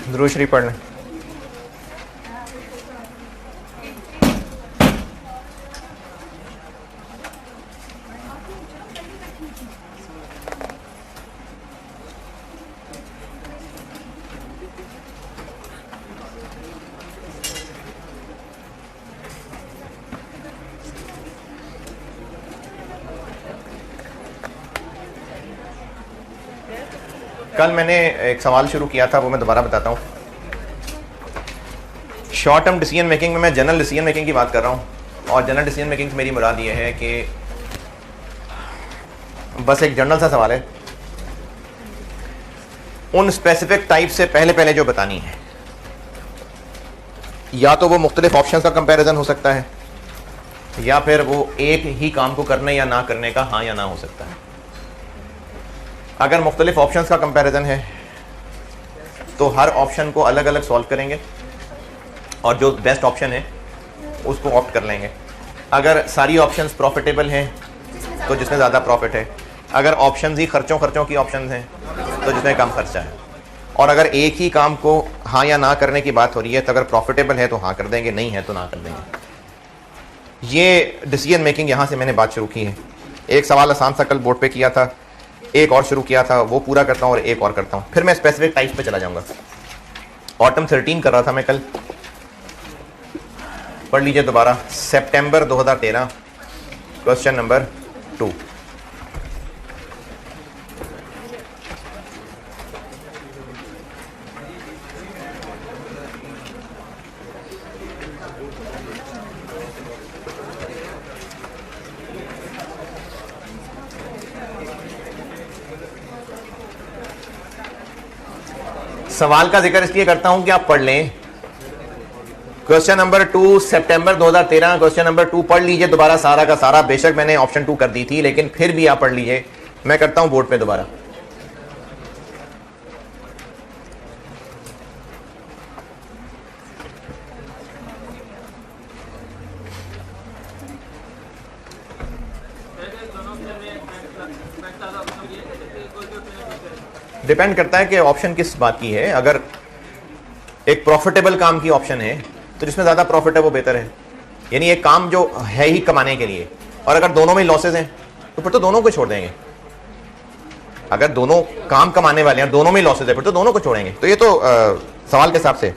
दुरूद शरीफ पढ़ लें। कल मैंने एक सवाल शुरू किया था, वो मैं दोबारा बताता हूँ। शॉर्ट टर्म डिसीजन मेकिंग में मैं जनरल डिसीजन मेकिंग की बात कर रहा हूँ, और जनरल डिसीजन मेकिंग से मेरी मुराद ये है कि बस एक जनरल सा सवाल है, उन स्पेसिफिक टाइप से पहले जो बतानी है, या तो वो मुख्तलिफ ऑप्शंस का कंपैरिजन हो सकता है, या फिर वो एक ही काम को करने या ना करने का हाँ या ना हो सकता है। अगर मुख्तलिफ ऑप्शंस का कंपैरिजन है तो हर ऑप्शन को अलग अलग सॉल्व करेंगे और जो बेस्ट ऑप्शन है उसको ऑप्ट कर लेंगे। अगर सारी ऑप्शंस प्रॉफिटेबल हैं तो जिसमें ज़्यादा प्रॉफिट है, अगर ऑप्शंस ही खर्चों की ऑप्शंस हैं तो जिसमें कम खर्चा है, और अगर एक ही काम को हाँ या ना करने की बात हो रही है तो अगर प्रॉफिटेबल है तो हाँ कर देंगे, नहीं है तो ना कर देंगे। ये डिसीजन मेकिंग यहाँ से मैंने बात शुरू की है। एक सवाल आसान सा कल बोर्ड पे किया था, एक और शुरू किया था, वो पूरा करता हूँ और एक और करता हूँ, फिर मैं स्पेसिफिक टाइप्स पे चला जाऊँगा। ऑटम 13 कर रहा था मैं कल, पढ़ लीजिए दोबारा। सितंबर 2013, क्वेश्चन नंबर 2। सवाल का जिक्र इसलिए करता हूं कि आप पढ़ लें। क्वेश्चन नंबर 2 सितंबर 2013, क्वेश्चन नंबर 2 पढ़ लीजिए दोबारा सारा का सारा। बेशक मैंने ऑप्शन 2 कर दी थी, लेकिन फिर भी आप पढ़ लीजिए। मैं करता हूं बोर्ड पे दोबारा। डिपेंड करता है कि ऑप्शन किस बात की है। अगर एक प्रॉफिटेबल काम की ऑप्शन है तो जिसमें ज़्यादा प्रॉफिट है वो बेहतर है, यानी एक काम जो है ही कमाने के लिए, और अगर दोनों में लॉसेस हैं तो फिर तो दोनों को छोड़ देंगे। अगर दोनों काम कमाने वाले हैं, दोनों में लॉसेस है, फिर तो दोनों को छोड़ेंगे। तो ये तो सवाल के हिसाब से।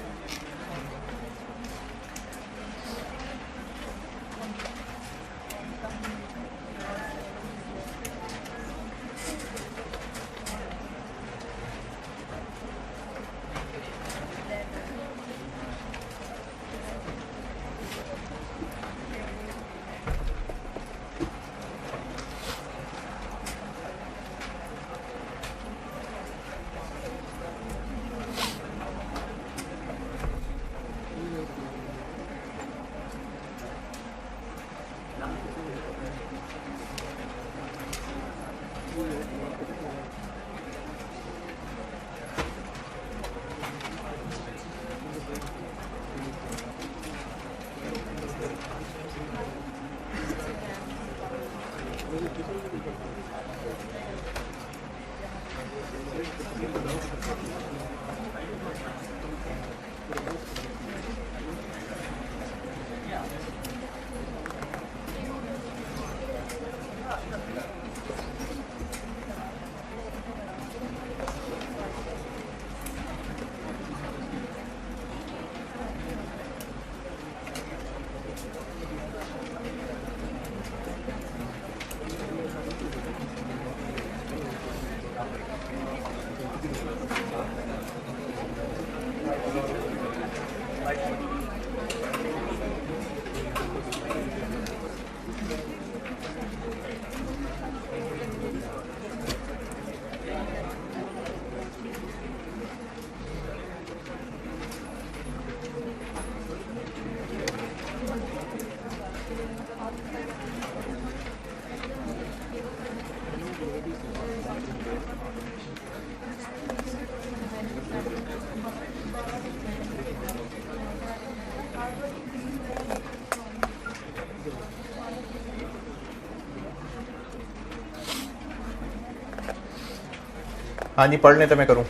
हाँ जी पढ़ लें तो मैं करूं।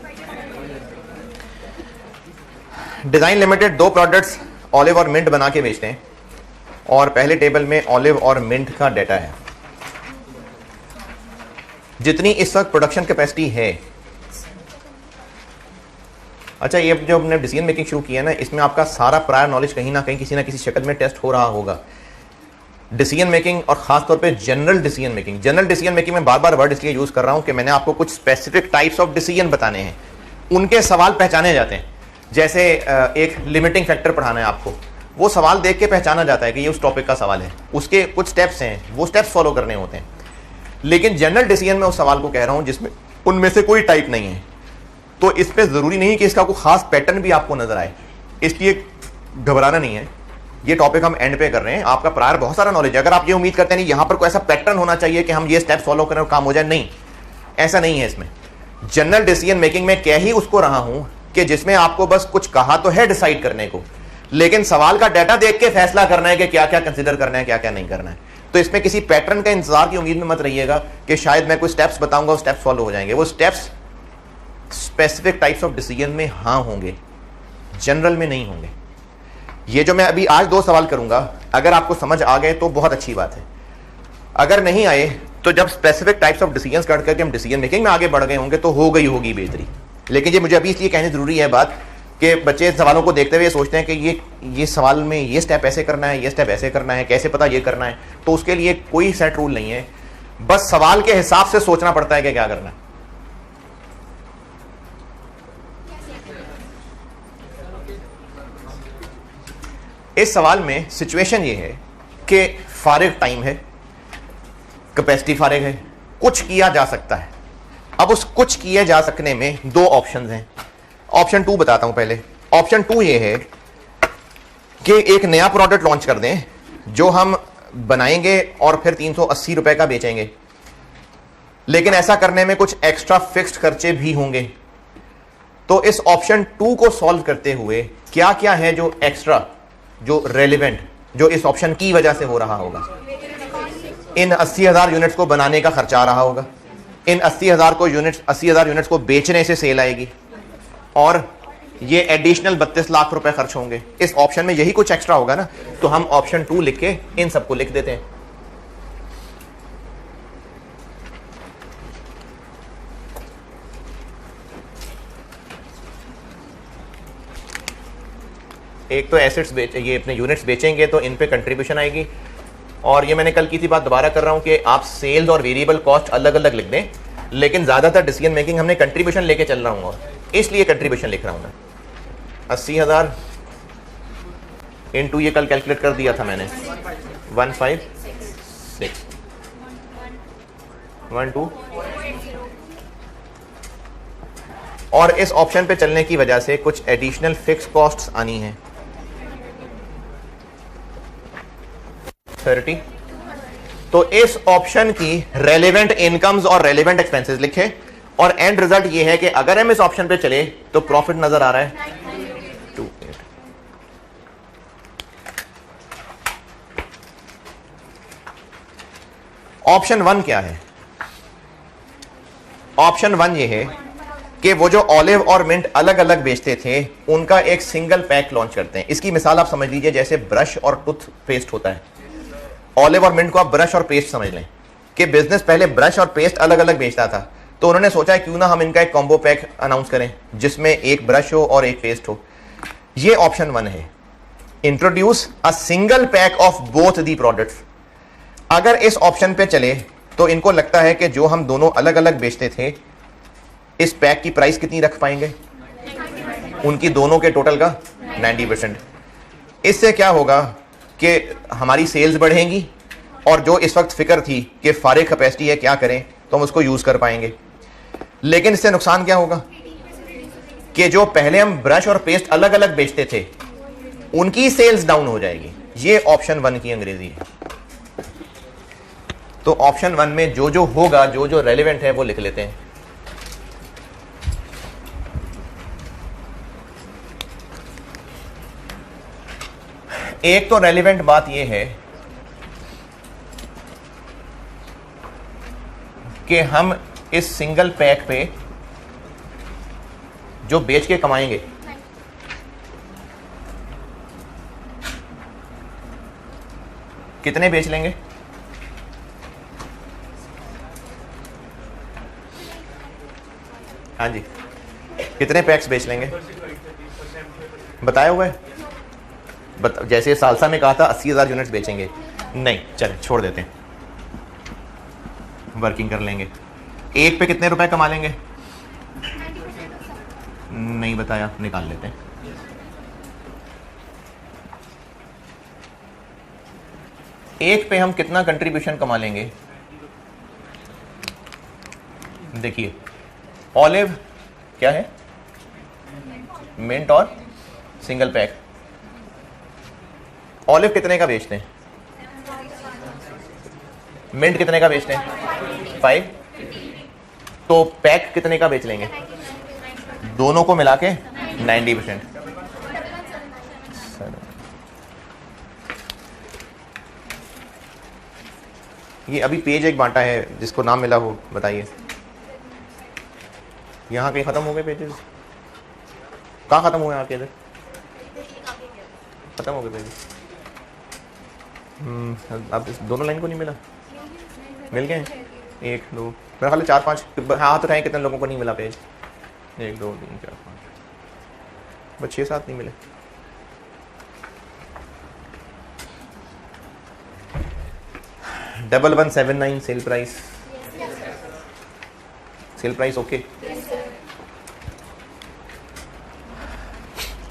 डिजाइन लिमिटेड 2 प्रोडक्ट्स ऑलिव और मिंट बना के बेचते हैं और पहले टेबल में ऑलिव और मिंट का डाटा है। जितनी इस वक्त प्रोडक्शन कैपेसिटी है, अच्छा ये जो हमने डिसीजन मेकिंग शुरू किया है ना, इसमें आपका सारा प्रायर नॉलेज कहीं ना कहीं किसी ना किसी शक्ल में टेस्ट हो रहा होगा। डिसीजन मेकिंग और खासतौर पे general decision making. General decision making में बार बार वर्ड इसलिए यूज कर रहा हूं कि मैंने आपको कुछ स्पेसिफिक टाइप्स ऑफ डिसीजन बताने हैं, उनके सवाल पहचाने जाते हैं। जैसे एक लिमिटिंग फैक्टर पढ़ाना है आपको, वो सवाल देख के पहचाना जाता है कि ये उस टॉपिक का सवाल है, उसके कुछ स्टेप्स हैं, वो स्टेप्स फॉलो करने होते हैं। लेकिन जनरल डिसीजन में उस सवाल को कह रहा हूं जिसमें उनमें से कोई टाइप नहीं है, तो इस पे जरूरी नहीं कि इसका कोई खास पैटर्न भी आपको नजर आए, इसलिए घबराना नहीं है। ये टॉपिक हम एंड पे कर रहे हैं। आपका प्रायर बहुत सारा नॉलेज है। अगर आप ये उम्मीद करते हैं यहां पर कोई ऐसा पैटर्न होना चाहिए कि हम ये स्टेप फॉलो करें और काम हो जाए, नहीं, ऐसा नहीं है। इसमें जनरल डिसीजन मेकिंग में कह ही उसको रहा हूं कि जिसमें आपको बस कुछ कहा तो है डिसाइड करने को, लेकिन सवाल का डाटा देख के फैसला करना है कि क्या क्या कंसिडर करना है, क्या क्या नहीं करना है। तो इसमें किसी पैटर्न का इंतजार की उम्मीद में मत रहिएगा कि शायद मैं कोई स्टेप्स बताऊंगा, वो स्टेप्स फॉलो हो जाएंगे। वो steps specific types of decision में हाँ होंगे, जनरल में नहीं होंगे। ये जो मैं अभी आज 2 सवाल करूंगा, अगर आपको समझ आ गए तो बहुत अच्छी बात है, अगर नहीं आए तो जब स्पेसिफिक टाइप्स ऑफ डिसीजंस काट करके हम डिसीजन मेकिंग में आगे बढ़ गए होंगे तो हो गई होगी बेहतरी। लेकिन ये मुझे अभी इसलिए कहनी जरूरी है बात कि बच्चे सवालों को देखते हुए सोचते हैं कि ये सवाल में ये स्टेप ऐसे करना है, ये स्टेप ऐसे करना है, कैसे पता ये करना है। तो उसके लिए कोई सेट रूल नहीं है, बस सवाल के हिसाब से सोचना पड़ता है कि क्या करना है। इस सवाल में सिचुएशन ये है कि फारिग टाइम है, कैपेसिटी फारिग है, कुछ किया जा सकता है। अब उस कुछ किए जा सकने में 2 ऑप्शंस हैं। ऑप्शन 2 बताता हूं पहले। ऑप्शन 2 ये है कि एक नया प्रोडक्ट लॉन्च कर दें जो हम बनाएंगे और फिर 380 रुपए का बेचेंगे, लेकिन ऐसा करने में कुछ एक्स्ट्रा फिक्स्ड खर्चे भी होंगे। तो इस ऑप्शन 2 को सॉल्व करते हुए क्या क्या है जो एक्स्ट्रा, जो रेलिवेंट, जो इस ऑप्शन की वजह से हो रहा होगा। इन 80,000 यूनिट्स को बनाने का खर्चा आ रहा होगा, इन 80,000 यूनिट्स को बेचने से सेल आएगी, और ये एडिशनल 32 लाख रुपए खर्च होंगे। इस ऑप्शन में यही कुछ एक्स्ट्रा होगा ना, तो हम ऑप्शन 2 लिख के इन सबको लिख देते हैं। एक तो एसेट्स ये अपने यूनिट्स बेचेंगे तो इन पे कंट्रीब्यूशन आएगी, और ये मैंने कल की थी बात दोबारा कर रहा हूं कि आप सेल्स और वेरिएबल कॉस्ट अलग अलग लिख दें, लेकिन ज्यादातर डिसीजन मेकिंग हमने कंट्रीब्यूशन लेके चल रहा हूं, इसलिए कंट्रीब्यूशन लिख रहा हूं मैं। 80,000 इंटू ये कल कैलकुलेट कर दिया था मैंने, 15612, और इस ऑप्शन पे चलने की वजह से कुछ एडिशनल फिक्स कॉस्ट्स आनी है 30। तो इस ऑप्शन की रेलेवेंट इनकम्स और रेलेवेंट एक्सपेंसेस लिखे, और एंड रिजल्ट ये है कि अगर हम इस ऑप्शन पे चले तो प्रॉफिट नजर आ रहा है 28। ऑप्शन 1 क्या है? ऑप्शन 1 ये है कि वो जो ऑलिव और मिंट अलग अलग बेचते थे उनका एक सिंगल पैक लॉन्च करते हैं। इसकी मिसाल आप समझ लीजिए जैसे ब्रश और टूथपेस्ट होता है। ऑलिव और मिंट को आप ब्रश और पेस्ट समझ लें कि बिजनेस पहले ब्रश और पेस्ट अलग अलग बेचता था, तो उन्होंने सोचा है क्यों ना हम इनका एक कॉम्बो पैक अनाउंस करें जिसमें एक ब्रश हो और एक पेस्ट हो। ये ऑप्शन 1 है, introduce a single pack of both the products. अगर इस ऑप्शन पे चले तो इनको लगता है कि जो हम दोनों अलग अलग बेचते थे इस पैक की प्राइस कितनी रख पाएंगे, उनकी दोनों के टोटल का 90%। इससे क्या होगा कि हमारी सेल्स बढ़ेंगी, और जो इस वक्त फिक्र थी कि फारिग कैपेसिटी है क्या करें, तो हम उसको यूज कर पाएंगे। लेकिन इससे नुकसान क्या होगा कि जो पहले हम ब्रश और पेस्ट अलग अलग बेचते थे उनकी सेल्स डाउन हो जाएगी। ये ऑप्शन 1 की अंग्रेजी है। तो ऑप्शन 1 में जो जो होगा, जो जो रेलेवेंट है वो लिख लेते हैं। एक तो रेलेवेंट बात यह है कि हम इस सिंगल पैक पे जो बेच के कमाएंगे, कितने बेच लेंगे? हाँ जी, कितने पैक्स बेच लेंगे? बताया हुआ है। जैसे सालसा में कहा था 80,000 यूनिट्स बेचेंगे, नहीं चले छोड़ देते हैं, वर्किंग कर लेंगे। एक पे कितने रुपए कमा लेंगे? नहीं बताया, निकाल लेते हैं। एक पे हम कितना कंट्रीब्यूशन कमा लेंगे? देखिए ऑलिव क्या है, मिंट और सिंगल पैक। ऑलिव कितने का बेचते हैं? मिंट कितने का बेचते हैं? 5। तो पैक कितने का बेच लेंगे? दोनों को मिला के 90%। ये अभी पेज एक बांटा है, जिसको नाम मिला हो बताइए। यहाँ कहीं खत्म हो गए पेजेस? कहाँ खत्म हुए? आपके इधर खत्म हो गए पेजेस। अब इस दोनों लाइन को नहीं मिला? मिल गए? 1 2 मेरा ख्याल 4 5 हाथ उठाएं, कितने लोगों को नहीं मिला पेज? 1 2 3 4 5 बस 6 7 नहीं मिले। Double 179 sale price. Sale price okay.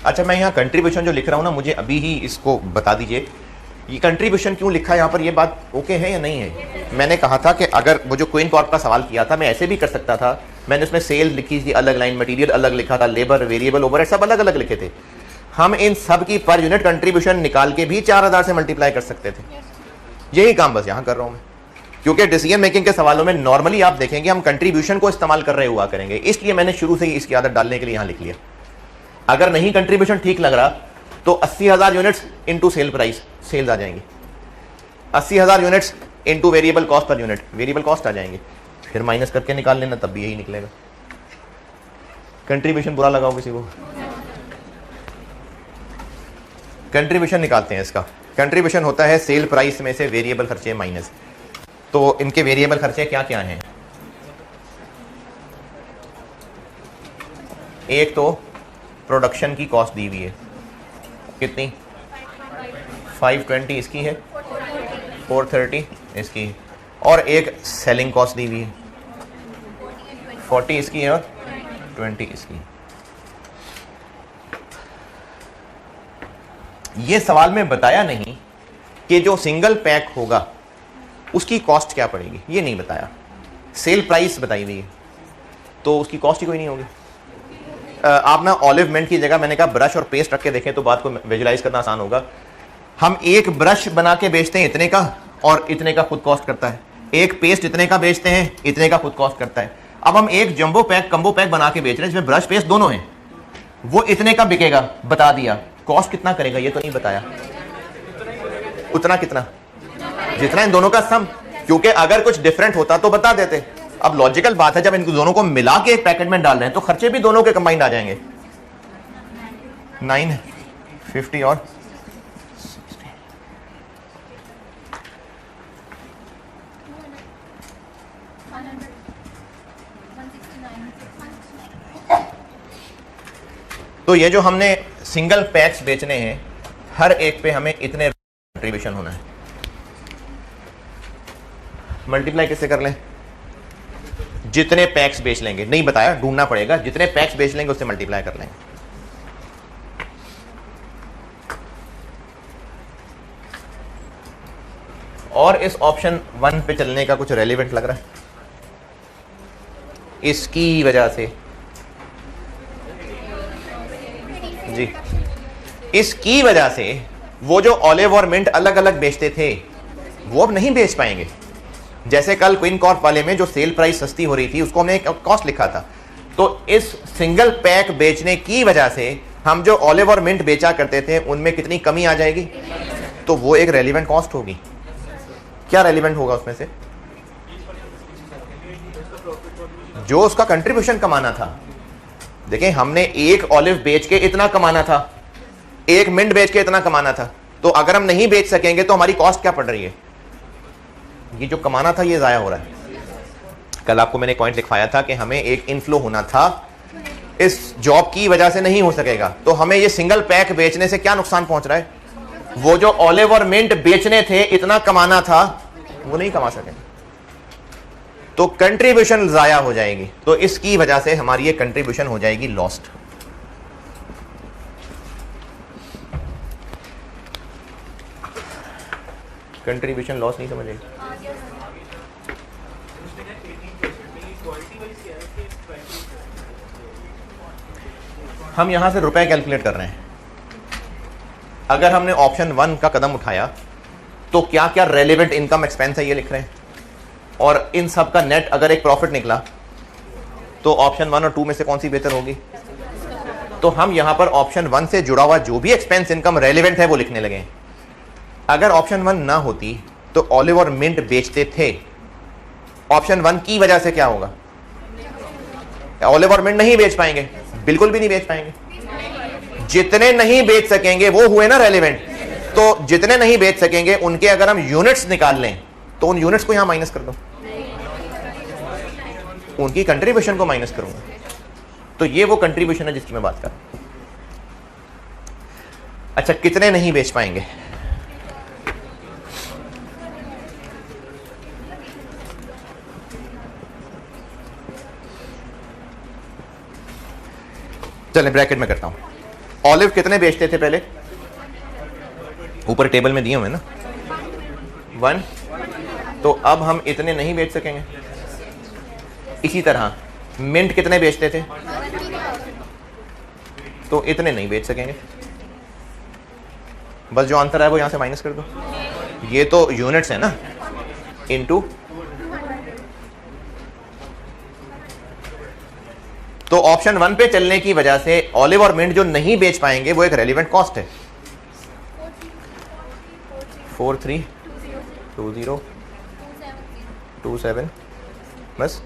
अच्छा, मैं यहाँ कंट्रीब्यूशन जो लिख रहा हूँ ना, मुझे अभी ही इसको बता दीजिए, ये कंट्रीब्यूशन क्यों लिखा है यहाँ पर? ये बात ओके है या नहीं है? मैंने कहा था कि अगर वो जो क्वीन कॉर्प का सवाल किया था, मैं ऐसे भी कर सकता था। मैंने उसमें सेल लिखी थी अलग लाइन, मटेरियल अलग लिखा था, लेबर, वेरिएबल, ओवरहेड सब अलग अलग लिखे थे। हम इन सब की पर यूनिट कंट्रीब्यूशन निकाल के भी 4000 से मल्टीप्लाई कर सकते थे। यही काम बस यहाँ कर रहा हूँ मैं, क्योंकि डिसीजन मेकिंग के सवालों में नॉर्मली आप देखेंगे हम कंट्रीब्यूशन को इस्तेमाल कर रहे हुआ करेंगे, इसलिए मैंने शुरू से ही इसकी आदत डालने के लिए यहाँ लिख लिया। अगर नहीं कंट्रीब्यूशन ठीक लग रहा तो 80,000 units into sale price, sales आ जाएंगी। 80,000 units into variable cost per unit, variable cost आ जाएंगे। फिर माइनस करके निकाल लेना, तब भी यही निकलेगा। कंट्रीब्यूशन बुरा लगाओ किसी को? कंट्रीब्यूशन निकालते हैं इसका। कंट्रीब्यूशन होता है सेल प्राइस में से वेरिएबल खर्चे माइनस। तो इनके वेरिएबल खर्चे क्या क्या हैं? एक तो प्रोडक्शन की कॉस्ट दी हुई है, कितनी? 520 इसकी है, 430 इसकी है, और एक सेलिंग कॉस्ट दी हुई है, 40 इसकी है और 20 इसकी है। ये सवाल में बताया नहीं कि जो सिंगल पैक होगा उसकी कॉस्ट क्या पड़ेगी, ये नहीं बताया। सेल प्राइस बताई हुई है, तो उसकी कॉस्ट ही कोई नहीं होगी। आप ना ऑलिव मिंट की जगह मैंने कहा ब्रश और पेस्ट रख के देखें तो बात को विजुलाइज करना आसान होगा। हम एक ब्रश बना के बेचते हैं इतने का, और इतने का खुद कॉस्ट करता है। एक पेस्ट इतने का बेचते हैं, इतने का खुद कॉस्ट करता है। अब हम एक जंबो पैक कम्बो पैक बना के बेच रहे हैं जिसमें ब्रश पेस्ट दोनों हैं, वो इतने का बिकेगा, बता दिया। कॉस्ट कितना करेगा ये तो नहीं बताया। उतना कितना? जितना इन दोनों का सम, क्योंकि अगर कुछ डिफरेंट होता तो बता देते। अब लॉजिकल बात है, जब इन दोनों को मिला के एक पैकेट में डाल रहे हैं तो खर्चे भी दोनों के कंबाइंड आ जाएंगे। 950 और 60। तो ये जो हमने सिंगल पैक्स बेचने हैं, हर एक पे हमें इतने कंट्रीब्यूशन होना है। मल्टीप्लाई कैसे कर लें? जितने पैक्स बेच लेंगे, नहीं बताया, ढूंढना पड़ेगा। जितने पैक्स बेच लेंगे उससे मल्टीप्लाई कर लेंगे। और इस ऑप्शन 1 पे चलने का कुछ रेलिवेंट लग रहा है इसकी वजह से जी, इसकी वजह से वो जो ऑलिव और मिंट अलग अलग बेचते थे वो अब नहीं बेच पाएंगे। जैसे कल क्वीन कॉर्प वाले में जो सेल प्राइस सस्ती हो रही थी उसको हमने कॉस्ट लिखा था, तो इस सिंगल पैक बेचने की वजह से हम जो ऑलिव और मिंट बेचा करते थे उनमें कितनी कमी आ जाएगी, तो वो एक रेलिवेंट कॉस्ट होगी। क्या रेलिवेंट होगा उसमें से? जो उसका कंट्रीब्यूशन कमाना था देखें, हमने एक ऑलिव बेच के इतना कमाना था, एक मिंट बेच के इतना कमाना था, तो अगर हम नहीं बेच सकेंगे तो हमारी कॉस्ट क्या पड़ रही है? ये जो कमाना था ये जाया हो रहा है। कल आपको मैंने पॉइंट लिखवाया था कि हमें एक इनफ्लो होना था, इस जॉब की वजह से नहीं हो सकेगा, तो हमें ये सिंगल पैक बेचने से क्या नुकसान पहुंच रहा है? वो जो ऑलिव और मिंट बेचने थे, इतना कमाना था, वो नहीं कमा सकेंगे, तो कंट्रीब्यूशन जाया हो जाएगी। तो इसकी वजह से हमारी ये कंट्रीब्यूशन हो जाएगी लॉस्ट। कंट्रीब्यूशन लॉस नहीं समझेगी। हम यहां से रुपए कैलकुलेट कर रहे हैं। अगर हमने ऑप्शन 1 का कदम उठाया तो क्या क्या रेलेवेंट इनकम एक्सपेंस है ये लिख रहे हैं, और इन सब का नेट अगर एक प्रॉफिट निकला तो ऑप्शन 1 और 2 में से कौन सी बेहतर होगी? तो हम यहां पर ऑप्शन 1 से जुड़ा हुआ जो भी एक्सपेंस इनकम रेलेवेंट है वो लिखने लगे। अगर ऑप्शन 1 ना होती तो ऑलिव और मिंट बेचते थे, ऑप्शन 1 की वजह से क्या होगा? ऑलिव और मिंट नहीं बेच पाएंगे, बिल्कुल भी नहीं बेच पाएंगे। जितने नहीं बेच सकेंगे वो हुए ना रेलेवेंट, तो जितने नहीं बेच सकेंगे उनके अगर हम यूनिट्स निकाल लें तो उन यूनिट्स को यहां माइनस कर दो, उनकी कंट्रीब्यूशन को माइनस करूंगा। तो ये वो कंट्रीब्यूशन है जिसकी मैं बात कर रहा हूं। अच्छा, कितने नहीं बेच पाएंगे? चलें ब्रैकेट में करता हूं। ऑलिव कितने बेचते थे पहले? ऊपर टेबल में दिए हुए ना 1, तो अब हम इतने नहीं बेच सकेंगे। इसी तरह मिंट कितने बेचते थे? तो इतने नहीं बेच सकेंगे। बस जो आंसर है वो यहां से माइनस कर दो। ये तो यूनिट्स है ना, इनटू, तो ऑप्शन 1 पे चलने की वजह से ऑलिव और मिंट जो नहीं बेच पाएंगे वो एक रेलिवेंट कॉस्ट है। 432027 बस।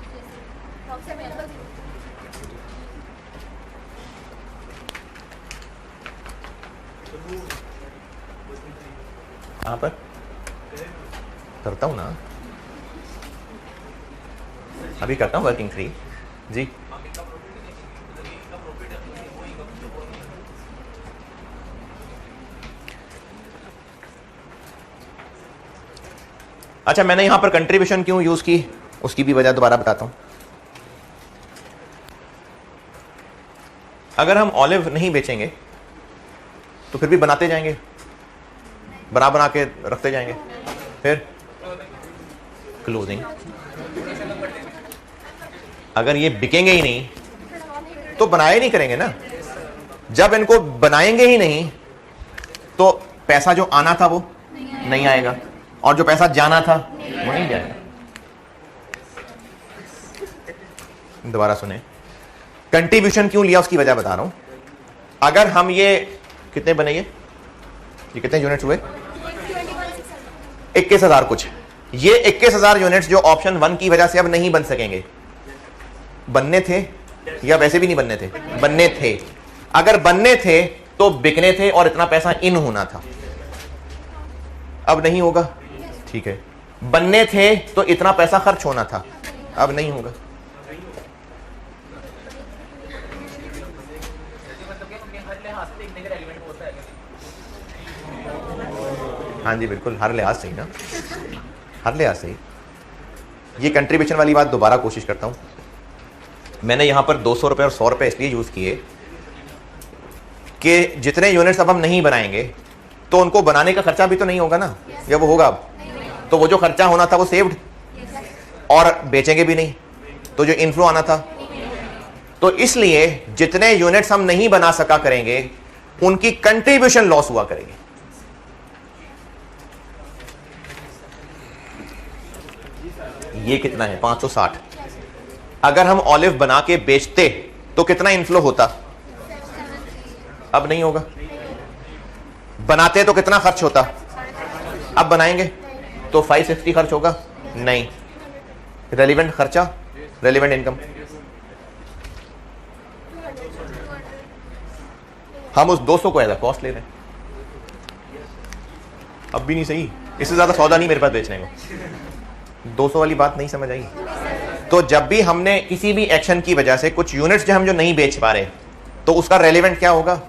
कहां पर करता हूं ना, अभी करता हूं वर्किंग 3 जी। अच्छा, मैंने यहां पर कंट्रीब्यूशन क्यों यूज की उसकी भी वजह दोबारा बताता हूं। अगर हम ऑलिव नहीं बेचेंगे तो फिर भी बनाते जाएंगे, बना के रखते जाएंगे, फिर क्लोजिंग। अगर ये बिकेंगे ही नहीं तो बनाए नहीं करेंगे ना। जब इनको बनाएंगे ही नहीं तो पैसा जो आना था वो नहीं आएगा, और जो पैसा जाना था वो नहीं जाएगा। दोबारा सुने, कंट्रीब्यूशन क्यों लिया उसकी वजह बता रहा हूं। अगर हम ये कितने बने, ये कितने यूनिट्स हुए? 21,000 कुछ। ये 21,000 यूनिट्स जो ऑप्शन 1 की वजह से अब नहीं बन सकेंगे, बनने थे या वैसे भी नहीं बनने थे? बनने थे। अगर बनने थे तो बिकने थे और इतना पैसा इन होना था। अब नहीं होगा, ठीक है। बनने थे तो इतना पैसा खर्च होना था, अब नहीं होगा। हाँ जी बिल्कुल, हर लिहाज सही ना, हर लिहाज सही। ये कंट्रीब्यूशन वाली बात दोबारा कोशिश करता हूं। मैंने यहां पर 200 रुपए और 100 रुपए इसलिए यूज किए कि जितने यूनिट्स अब हम नहीं बनाएंगे तो उनको बनाने का खर्चा भी तो नहीं होगा ना, या वो होगा? अब तो वो जो खर्चा होना था वो सेव्ड, और बेचेंगे भी नहीं, तो जो इनफ्लो आना था। तो इसलिए जितने यूनिट्स हम नहीं बना सका करेंगे उनकी कंट्रीब्यूशन लॉस हुआ करेगी। ये कितना है? 560। अगर हम ऑलिव बना के बेचते तो कितना इनफ्लो होता? अब नहीं होगा। बनाते तो कितना खर्च होता? अब बनाएंगे तो 560 खर्च होगा? नहीं। रेलिवेंट खर्चा, रेलिवेंट इनकम हम उस 200 को एज अ कॉस्ट ले रहे हैं। अब भी नहीं सही, इससे ज्यादा सौदा नहीं मेरे पास बेचने को। 200 वाली बात नहीं समझ आई। तो जब भी हमने किसी भी एक्शन की वजह से कुछ यूनिट्स जो हम जो नहीं बेच पा रहे, तो उसका रेलेवेंट क्या होगा?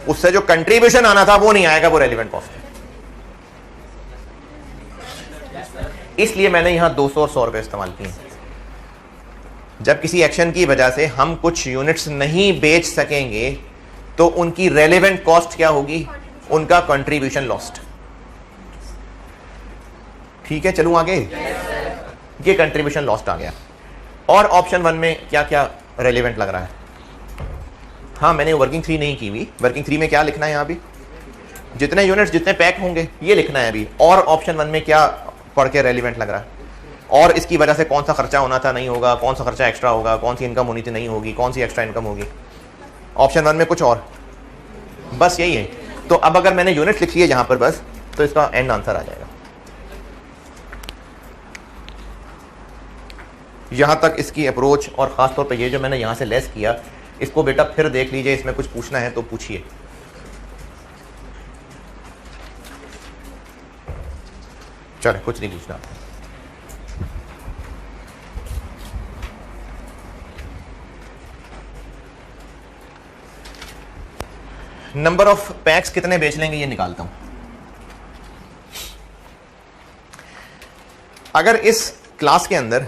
उससे जो कंट्रीब्यूशन आना था वो नहीं आएगा, वो रेलेवेंट कॉस्ट है। इसलिए मैंने यहां 200 और 100 रुपए इस्तेमाल किए। जब किसी एक्शन की वजह से हम कुछ यूनिट्स नहीं बेच सकेंगे तो उनकी रेलेवेंट कॉस्ट क्या होगी? उनका कंट्रीब्यूशन लॉस्ट। ठीक है, चलूं आगे। ये कंट्रीब्यूशन लॉस्ट आ गया। और ऑप्शन 1 में क्या क्या रेलेवेंट लग रहा है? हाँ, मैंने वर्किंग 3 नहीं की हुई। वर्किंग 3 में क्या लिखना है? यहां भी जितने यूनिट्स जितने पैक होंगे ये लिखना है अभी। और ऑप्शन 1 में क्या पढ़ के रेलिवेंट लग रहा है, और इसकी वजह से कौन सा खर्चा होना था नहीं होगा, कौन सा खर्चा एक्स्ट्रा होगा, कौन सी इनकम होनी थी नहीं होगी, कौन सी एक्स्ट्रा इनकम होगी। ऑप्शन 1 में कुछ और, बस यही है। तो अब अगर मैंने यूनिट लिखी है यहां पर बस, तो इसका एंड आंसर आ जाएगा। यहां तक इसकी अप्रोच, और खासतौर पर ये जो मैंने यहां से लेस किया, इसको बेटा फिर देख लीजिए। इसमें कुछ पूछना है तो पूछिए। चलो, कुछ नहीं पूछना। नंबर ऑफ पैक्स कितने बेच लेंगे ये निकालता हूं। अगर इस क्लास के अंदर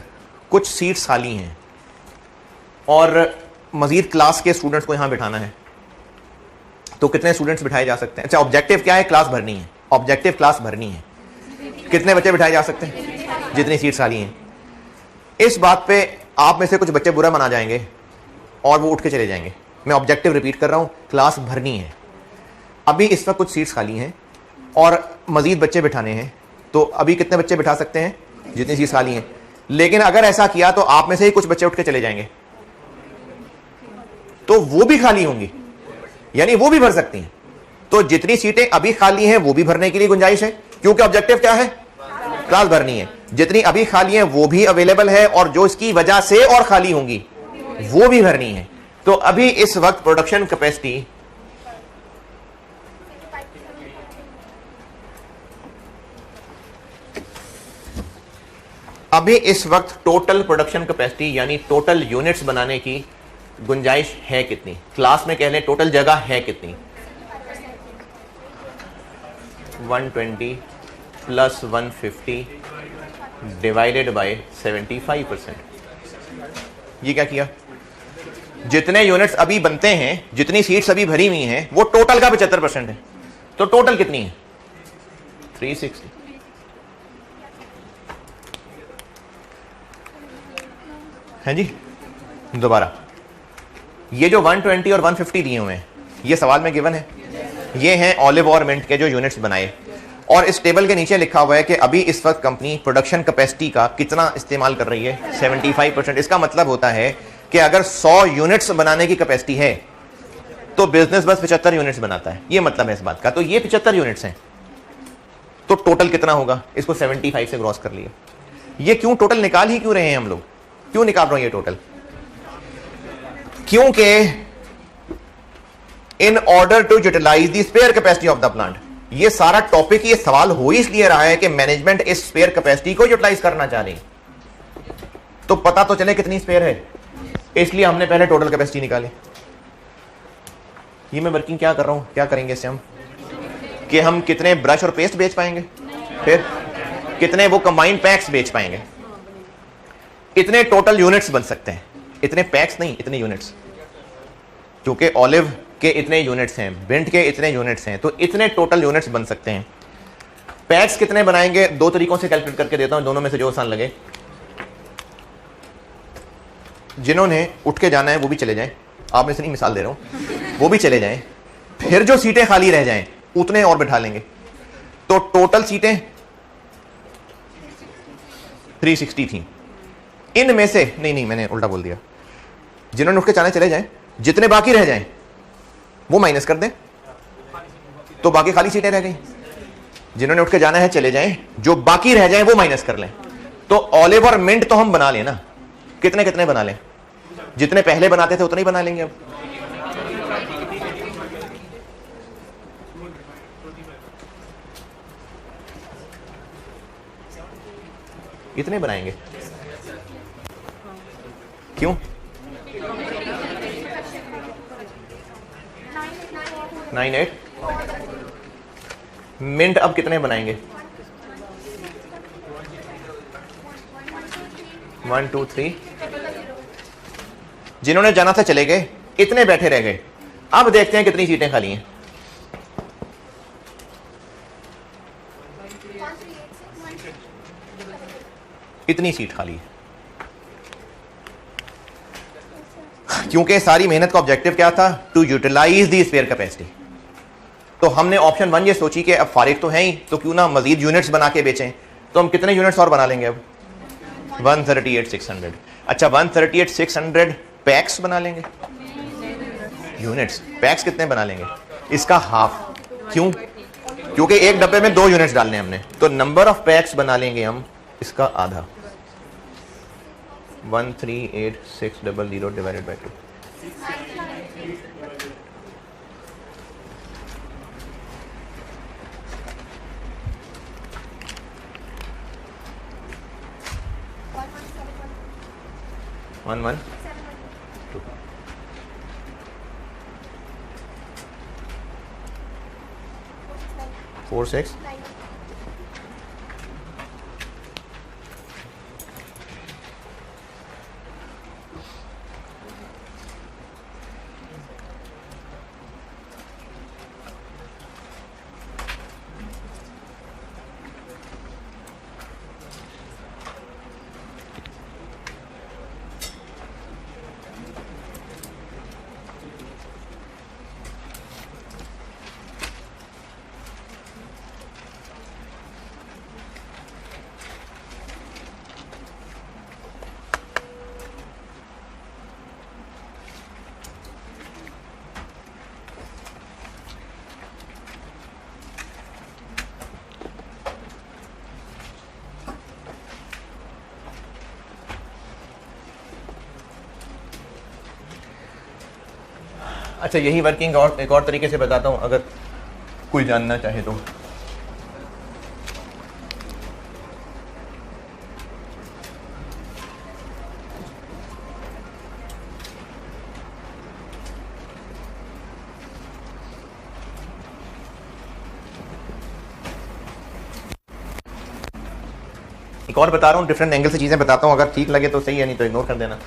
कुछ सीट्स खाली हैं और मजीद क्लास के स्टूडेंट्स को यहां बिठाना है, तो कितने स्टूडेंट्स बिठाए जा सकते हैं? अच्छा, ऑब्जेक्टिव क्या है? क्लास भरनी है। ऑब्जेक्टिव क्लास भरनी है। कितने बच्चे बिठाए जा सकते हैं? जितनी सीट्स खाली हैं। इस बात पे आप में से कुछ बच्चे बुरा मना जाएंगे और वो उठ के चले जाएंगे। मैं ऑब्जेक्टिव रिपीट कर रहा हूं, क्लास भरनी है। अभी इस वक्त कुछ सीट्स खाली हैं और मजीद बच्चे बिठाने हैं, तो अभी कितने बच्चे बिठा सकते हैं? जितनी सीट्स खाली हैं। लेकिन अगर ऐसा किया तो आप में से ही कुछ बच्चे उठ के चले जाएंगे, तो वो भी खाली होंगी, यानी वो भी भर सकती हैं। तो जितनी सीटें अभी खाली हैं वो भी भरने के लिए गुंजाइश है, क्योंकि ऑब्जेक्टिव क्या है? क्लास भरनी है। जितनी अभी खाली हैं वो भी अवेलेबल है, और जो इसकी वजह से और खाली होंगी वो भी भरनी है। तो अभी इस वक्त production capacity total production capacity यानी टोटल यूनिट्स बनाने की गुंजाइश है कितनी? क्लास में कह लें टोटल जगह है कितनी? 120 प्लस 150 डिवाइडेड बाय 75%। ये क्या किया? जितने यूनिट्स अभी बनते हैं, जितनी सीट्स अभी भरी हुई हैं, वो टोटल का 75% है। तो टोटल कितनी है? 360। है जी। दोबारा, ये जो 120 और 150 दिए हुए हैं, ये सवाल में गिवन है। ये हैं ऑलिव और मिंट के जो यूनिट्स बनाए, और इस टेबल के नीचे लिखा हुआ है कि अभी इस वक्त कंपनी प्रोडक्शन कैपेसिटी का कितना इस्तेमाल कर रही है? 75%। इसका मतलब होता है कि अगर 100 यूनिट्स बनाने की कैपेसिटी है तो बिजनेस बस 75 यूनिट्स बनाता है। ये मतलब है इस बात का। तो ये 75 यूनिट्स हैं, तो टोटल कितना होगा? इसको 75 से क्रॉस कर लिया। ये क्यों टोटल निकाल ही क्यों रहे हैं हम लोग? क्यों निकाल रहे हैं ये टोटल? क्योंकि in order to utilize the spare capacity of the plant, ये सारा टॉपिक, ये सवाल हो इसलिए रहा है कि मैनेजमेंट इस स्पेयर कैपेसिटी को यूटिलाइज करना चाह रही, तो पता तो चले कितनी स्पेयर है, इसलिए हमने पहले टोटल कैपेसिटी निकाली। ये मैं वर्किंग क्या कर रहा हूं, क्या करेंगे इससे हम, कि हम कितने ब्रश और पेस्ट बेच पाएंगे, फिर कितने वो कंबाइंड पैक्स बेच पाएंगे, इतने टोटल यूनिट्स बन सकते हैं। इतने पैक्स नहीं, इतने यूनिट्स, क्योंकि ऑलिव के इतने यूनिट्स हैं, बिंट के इतने यूनिट्स हैं, तो इतने टोटल यूनिट्स बन सकते हैं। पैक्स कितने बनाएंगे? दो तरीकों से कैलकुलेट करके देता हूं, दोनों में से जो आसान लगे। जिन्होंने उठ के जाना है वो भी चले जाएं, आप में से नहीं मिसाल दे रहा हूं, वो भी चले जाएं। फिर जो सीटें खाली रह जाएं उतने और बिठा लेंगे, तो टोटल सीटें 360 थी। इनमें से नहीं, मैंने उल्टा बोल दिया। जिन्होंने उठ के जाना चले जाएं, जितने बाकी रह जाएं वो माइनस कर दें, तो बाकी खाली सीटें रह गई। जिन्होंने उठ के जाना है चले जाएं, जो बाकी रह जाएं वो माइनस कर लें। तो ऑलिव और मिंट तो हम बना लें ना, कितने कितने बना लें? जितने पहले बनाते थे उतने ही बना लेंगे। अब इतने बनाएंगे क्यों? 98 मिंट अब कितने बनाएंगे? 1 2 3 जिन्होंने जाना था चले गए, इतने बैठे रह गए। अब देखते हैं कितनी सीटें खाली हैं। इतनी सीट खाली है क्योंकि सारी मेहनत का ऑब्जेक्टिव क्या था? To utilize the spare capacity. तो हमने ऑप्शन 1 ये सोची कि अब फारिग तो है ही, तो क्यों ना मजीद यूनिट्स बना के बेचें। तो हम कितने यूनिट्स और बना लेंगे अब? 138,600। अच्छा 138,600 पैक्स बना लेंगे? यूनिट्स। पैक्स कितने बना लेंगे? इसका हाफ। क्यों? क्योंकि एक डब्बे में 2 यूनिट्स डालने हमने, तो नंबर ऑफ पैक्स बना लेंगे हम इसका आधा। 138,600 डिवाइडेड बाय 2। वन 4 6 अच्छा यही वर्किंग और एक और तरीके से बताता हूं अगर कोई जानना चाहे तो। एक और बता रहा हूं, डिफरेंट एंगल से चीजें बताता हूं, अगर ठीक लगे तो सही है, नहीं तो इग्नोर कर देना।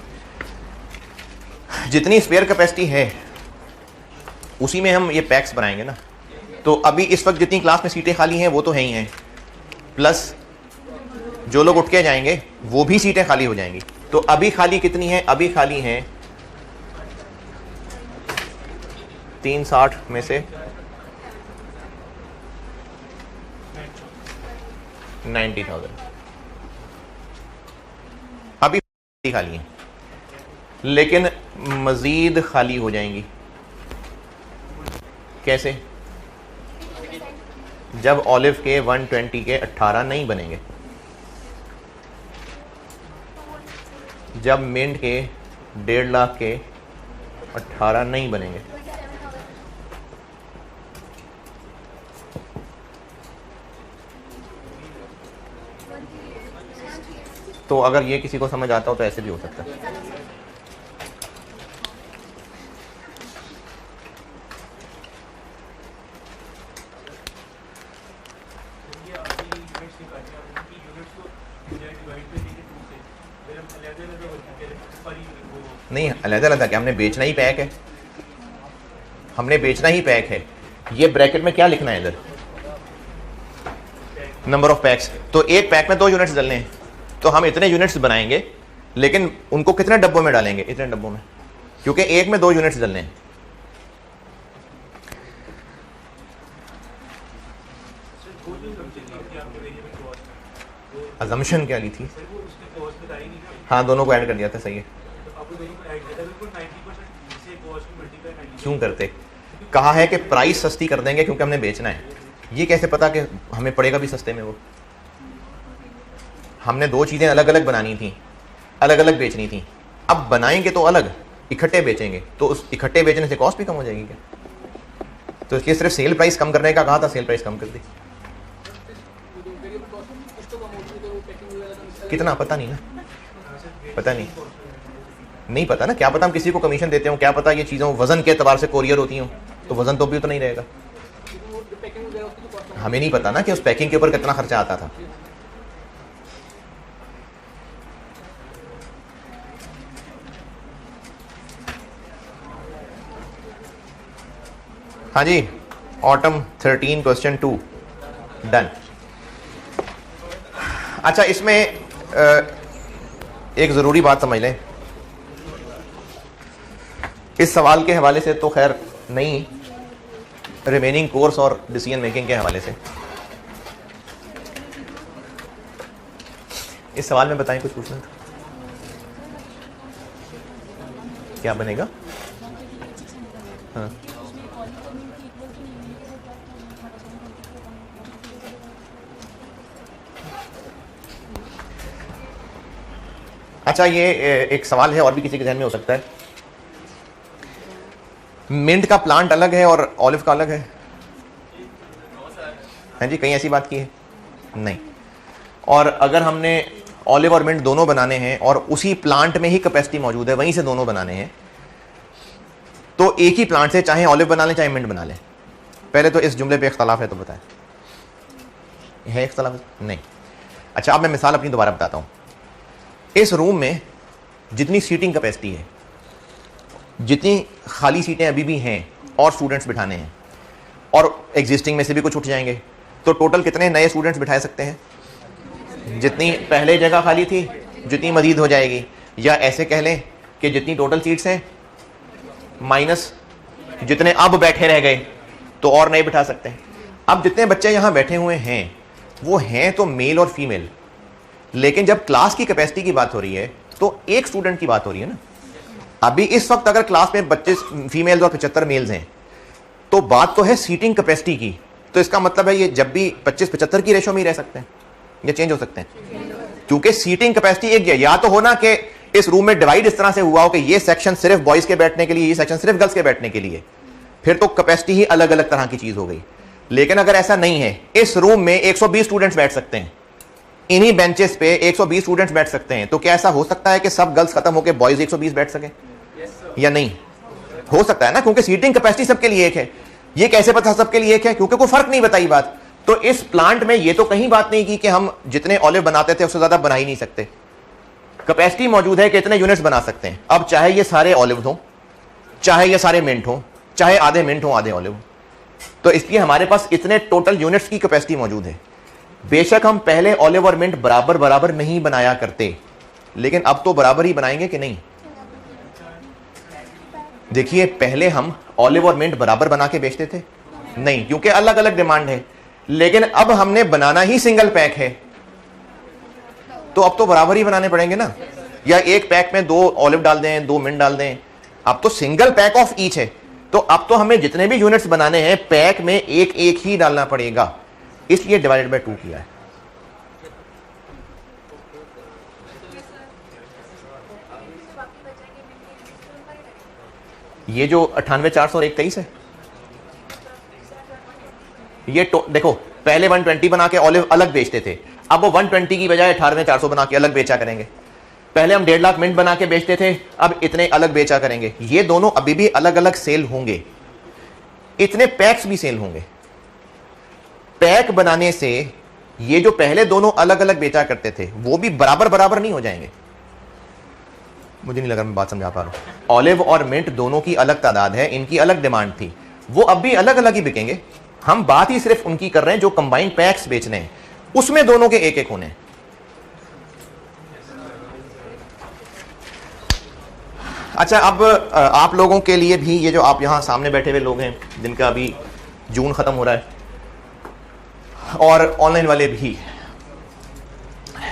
जितनी स्पेयर कैपेसिटी है उसी में हम ये पैक्स बनाएंगे ना। तो अभी इस वक्त जितनी क्लास में सीटें खाली हैं वो तो है ही हैं, प्लस जो लोग उठ के जाएंगे वो भी सीटें खाली हो जाएंगी। तो अभी खाली कितनी है? अभी खाली हैं 360 में से 90,000 अभी खाली हैं, लेकिन मजीद खाली हो जाएंगी। कैसे? जब ऑलिव के 120 के 18 नहीं बनेंगे, जब मिंट के 1.5 लाख के 18 नहीं बनेंगे, तो अगर ये किसी को समझ आता हो तो ऐसे भी हो सकता है। नहीं अलग-अलग क्या, हमने बेचना ही पैक है, हमने बेचना ही पैक है। ये ब्रैकेट में क्या लिखना है इधर? Number of PACS. तो एक पैक में 2 यूनिट्स डालने हैं, तो हम इतने यूनिट्स बनाएंगे, लेकिन उनको कितने डब्बों में डालेंगे? इतने डब्बों में, क्योंकि एक में 2 यूनिट्स डालने हैं। अजम्पशन क्या ली थी? हाँ दोनों को ऐड कर दिया था, सही है। क्यों करते? कहा है कि प्राइस सस्ती कर देंगे क्योंकि हमने बेचना है। ये कैसे पता कि हमें पड़ेगा भी सस्ते में? वो हमने 2 चीज़ें अलग अलग बनानी थी, अलग अलग बेचनी थी। अब बनाएंगे तो अलग, इकट्ठे बेचेंगे तो उस इकट्ठे बेचने से कॉस्ट भी कम हो जाएगी क्या? तो इसलिए सिर्फ सेल प्राइस कम करने का कहा था, सेल प्राइस कम कर दी। कितना पता नहीं ना, पता नहीं पता ना, क्या पता हम किसी को कमीशन देते हो, क्या पता ये चीज़ों वजन के एतबार से कोरियर होती हूँ, तो वजन तो भी तो नहीं रहेगा। हमें नहीं पता ना कि उस पैकिंग के ऊपर कितना खर्चा आता था। हाँ जी, ऑटम 13 क्वेश्चन 2 डन। अच्छा, इसमें एक ज़रूरी बात समझ लें, इस सवाल के हवाले से तो खैर नहीं, रिमेनिंग कोर्स और डिसीजन मेकिंग के हवाले से। इस सवाल में बताएं, कुछ पूछना था? क्या बनेगा? हाँ, अच्छा, ये एक सवाल है और भी किसी के ध्यान में हो सकता है। मिंट का प्लांट अलग है और ऑलिव का अलग है? हाँ जी, कहीं ऐसी बात की है? नहीं। और अगर हमने ऑलिव और मिंट दोनों बनाने हैं और उसी प्लांट में ही कैपेसिटी मौजूद है, वहीं से दोनों बनाने हैं, तो एक ही प्लांट से चाहे ऑलिव बना लें चाहे मिंट बना लें। पहले तो इस जुमले पे इख्तलाफ है, तो बताएं, है इख्तलाफ? नहीं। अच्छा, अब मैं मिसाल अपनी दोबारा बताता हूं। इस रूम में जितनी सीटिंग कैपेसिटी है, जितनी खाली सीटें अभी भी हैं और स्टूडेंट्स बिठाने हैं, और एग्जिस्टिंग में से भी कुछ उठ जाएंगे, तो टोटल कितने नए स्टूडेंट्स बिठा सकते हैं? जितनी पहले जगह खाली थी, जितनी मजीद हो जाएगी, या ऐसे कह लें कि जितनी टोटल सीट्स हैं माइनस जितने अब बैठे रह गए, तो और नए बिठा सकते हैं। अब जितने बच्चे यहाँ बैठे हुए हैं वो हैं तो मेल और फीमेल, लेकिन जब क्लास की कैपेसिटी की बात हो रही है तो एक स्टूडेंट की बात हो रही है ना। अभी इस वक्त अगर क्लास में 25 फीमेल्स और 75 मेल्स हैं, तो बात तो है सीटिंग कैपेसिटी की, तो इसका मतलब है ये जब भी 25-75 की रेशो में ही रह सकते हैं या चेंज हो सकते हैं, क्योंकि सीटिंग कैपेसिटी एक है। या तो हो ना कि इस रूम में डिवाइड इस तरह से हुआ हो कि ये सेक्शन सिर्फ बॉयज के बैठने के लिए, ये सेक्शन सिर्फ गर्ल्स के बैठने के लिए, फिर तो कैपेसिटी ही अलग अलग तरह की चीज हो गई। लेकिन अगर ऐसा नहीं है, इस रूम में 120 स्टूडेंट्स बैठ सकते हैं, इन्हीं बेंचेस पे 120 स्टूडेंट्स बैठ सकते हैं, तो क्या ऐसा हो सकता है कि सब गर्ल्स खत्म होकर बॉयज 120 बैठ सके? या नहीं हो सकता है ना, क्योंकि सीटिंग कैपेसिटी सबके लिए एक है। ये कैसे पता सबके लिए एक है? क्योंकि कोई फर्क नहीं बताई बात। तो इस प्लांट में ये तो कहीं बात नहीं की कि हम जितने ऑलिव बनाते थे उससे ज्यादा बना ही नहीं सकते। कैपेसिटी मौजूद है कि इतने यूनिट्स बना सकते हैं। अब चाहे ये सारे ऑलिव हो, चाहे ये सारे मिंट हो, चाहे आधे मिंट हो आधे ऑलिव, तो इसलिए हमारे पास इतने टोटल यूनिट्स की कैपेसिटी मौजूद है। बेशक हम पहले ऑलिव और मिंट बराबर बराबर नहीं बनाया करते, लेकिन अब तो बराबर ही बनाएंगे कि नहीं? देखिए, पहले हम ऑलिव और मिंट बराबर बना के बेचते थे नहीं, क्योंकि अलग अलग डिमांड है। लेकिन अब हमने बनाना ही सिंगल पैक है, तो अब तो बराबर ही बनाने पड़ेंगे ना। या एक पैक में 2 ऑलिव डाल दें, 2 मिंट डाल दें, अब तो सिंगल पैक ऑफ ईच है। तो अब तो हमें जितने भी यूनिट्स बनाने हैं पैक में एक एक ही डालना पड़ेगा, इसलिए डिवाइडेड बाय 2 किया है। ये जो 98,400 और 123 है, ये देखो, पहले 120 बना के ऑलिव अलग बेचते थे, अब वो 120 की बजाय 98,400 बना के अलग बेचा करेंगे। पहले हम 1.5 लाख मिंट बना के बेचते थे, अब इतने अलग बेचा करेंगे। ये दोनों अभी भी अलग अलग सेल होंगे, इतने पैक्स भी सेल होंगे। पैक बनाने से ये जो पहले दोनों अलग अलग बेचा करते थे वो भी बराबर बराबर नहीं हो जाएंगे। मुझे नहीं लगा मैं बात समझा पा रहा हूं। ऑलिव और मिंट दोनों की अलग तादाद है, इनकी अलग डिमांड थी, वो अब भी अलग अलग ही बिकेंगे। हम बात ही सिर्फ उनकी कर रहे हैं जो कंबाइंड पैक्स बेचने हैं, उसमें दोनों के एक एक होने हैं। अच्छा, अब आप लोगों के लिए भी, ये जो आप यहां सामने बैठे हुए लोग हैं जिनका अभी जून खत्म हो रहा है, और ऑनलाइन वाले भी,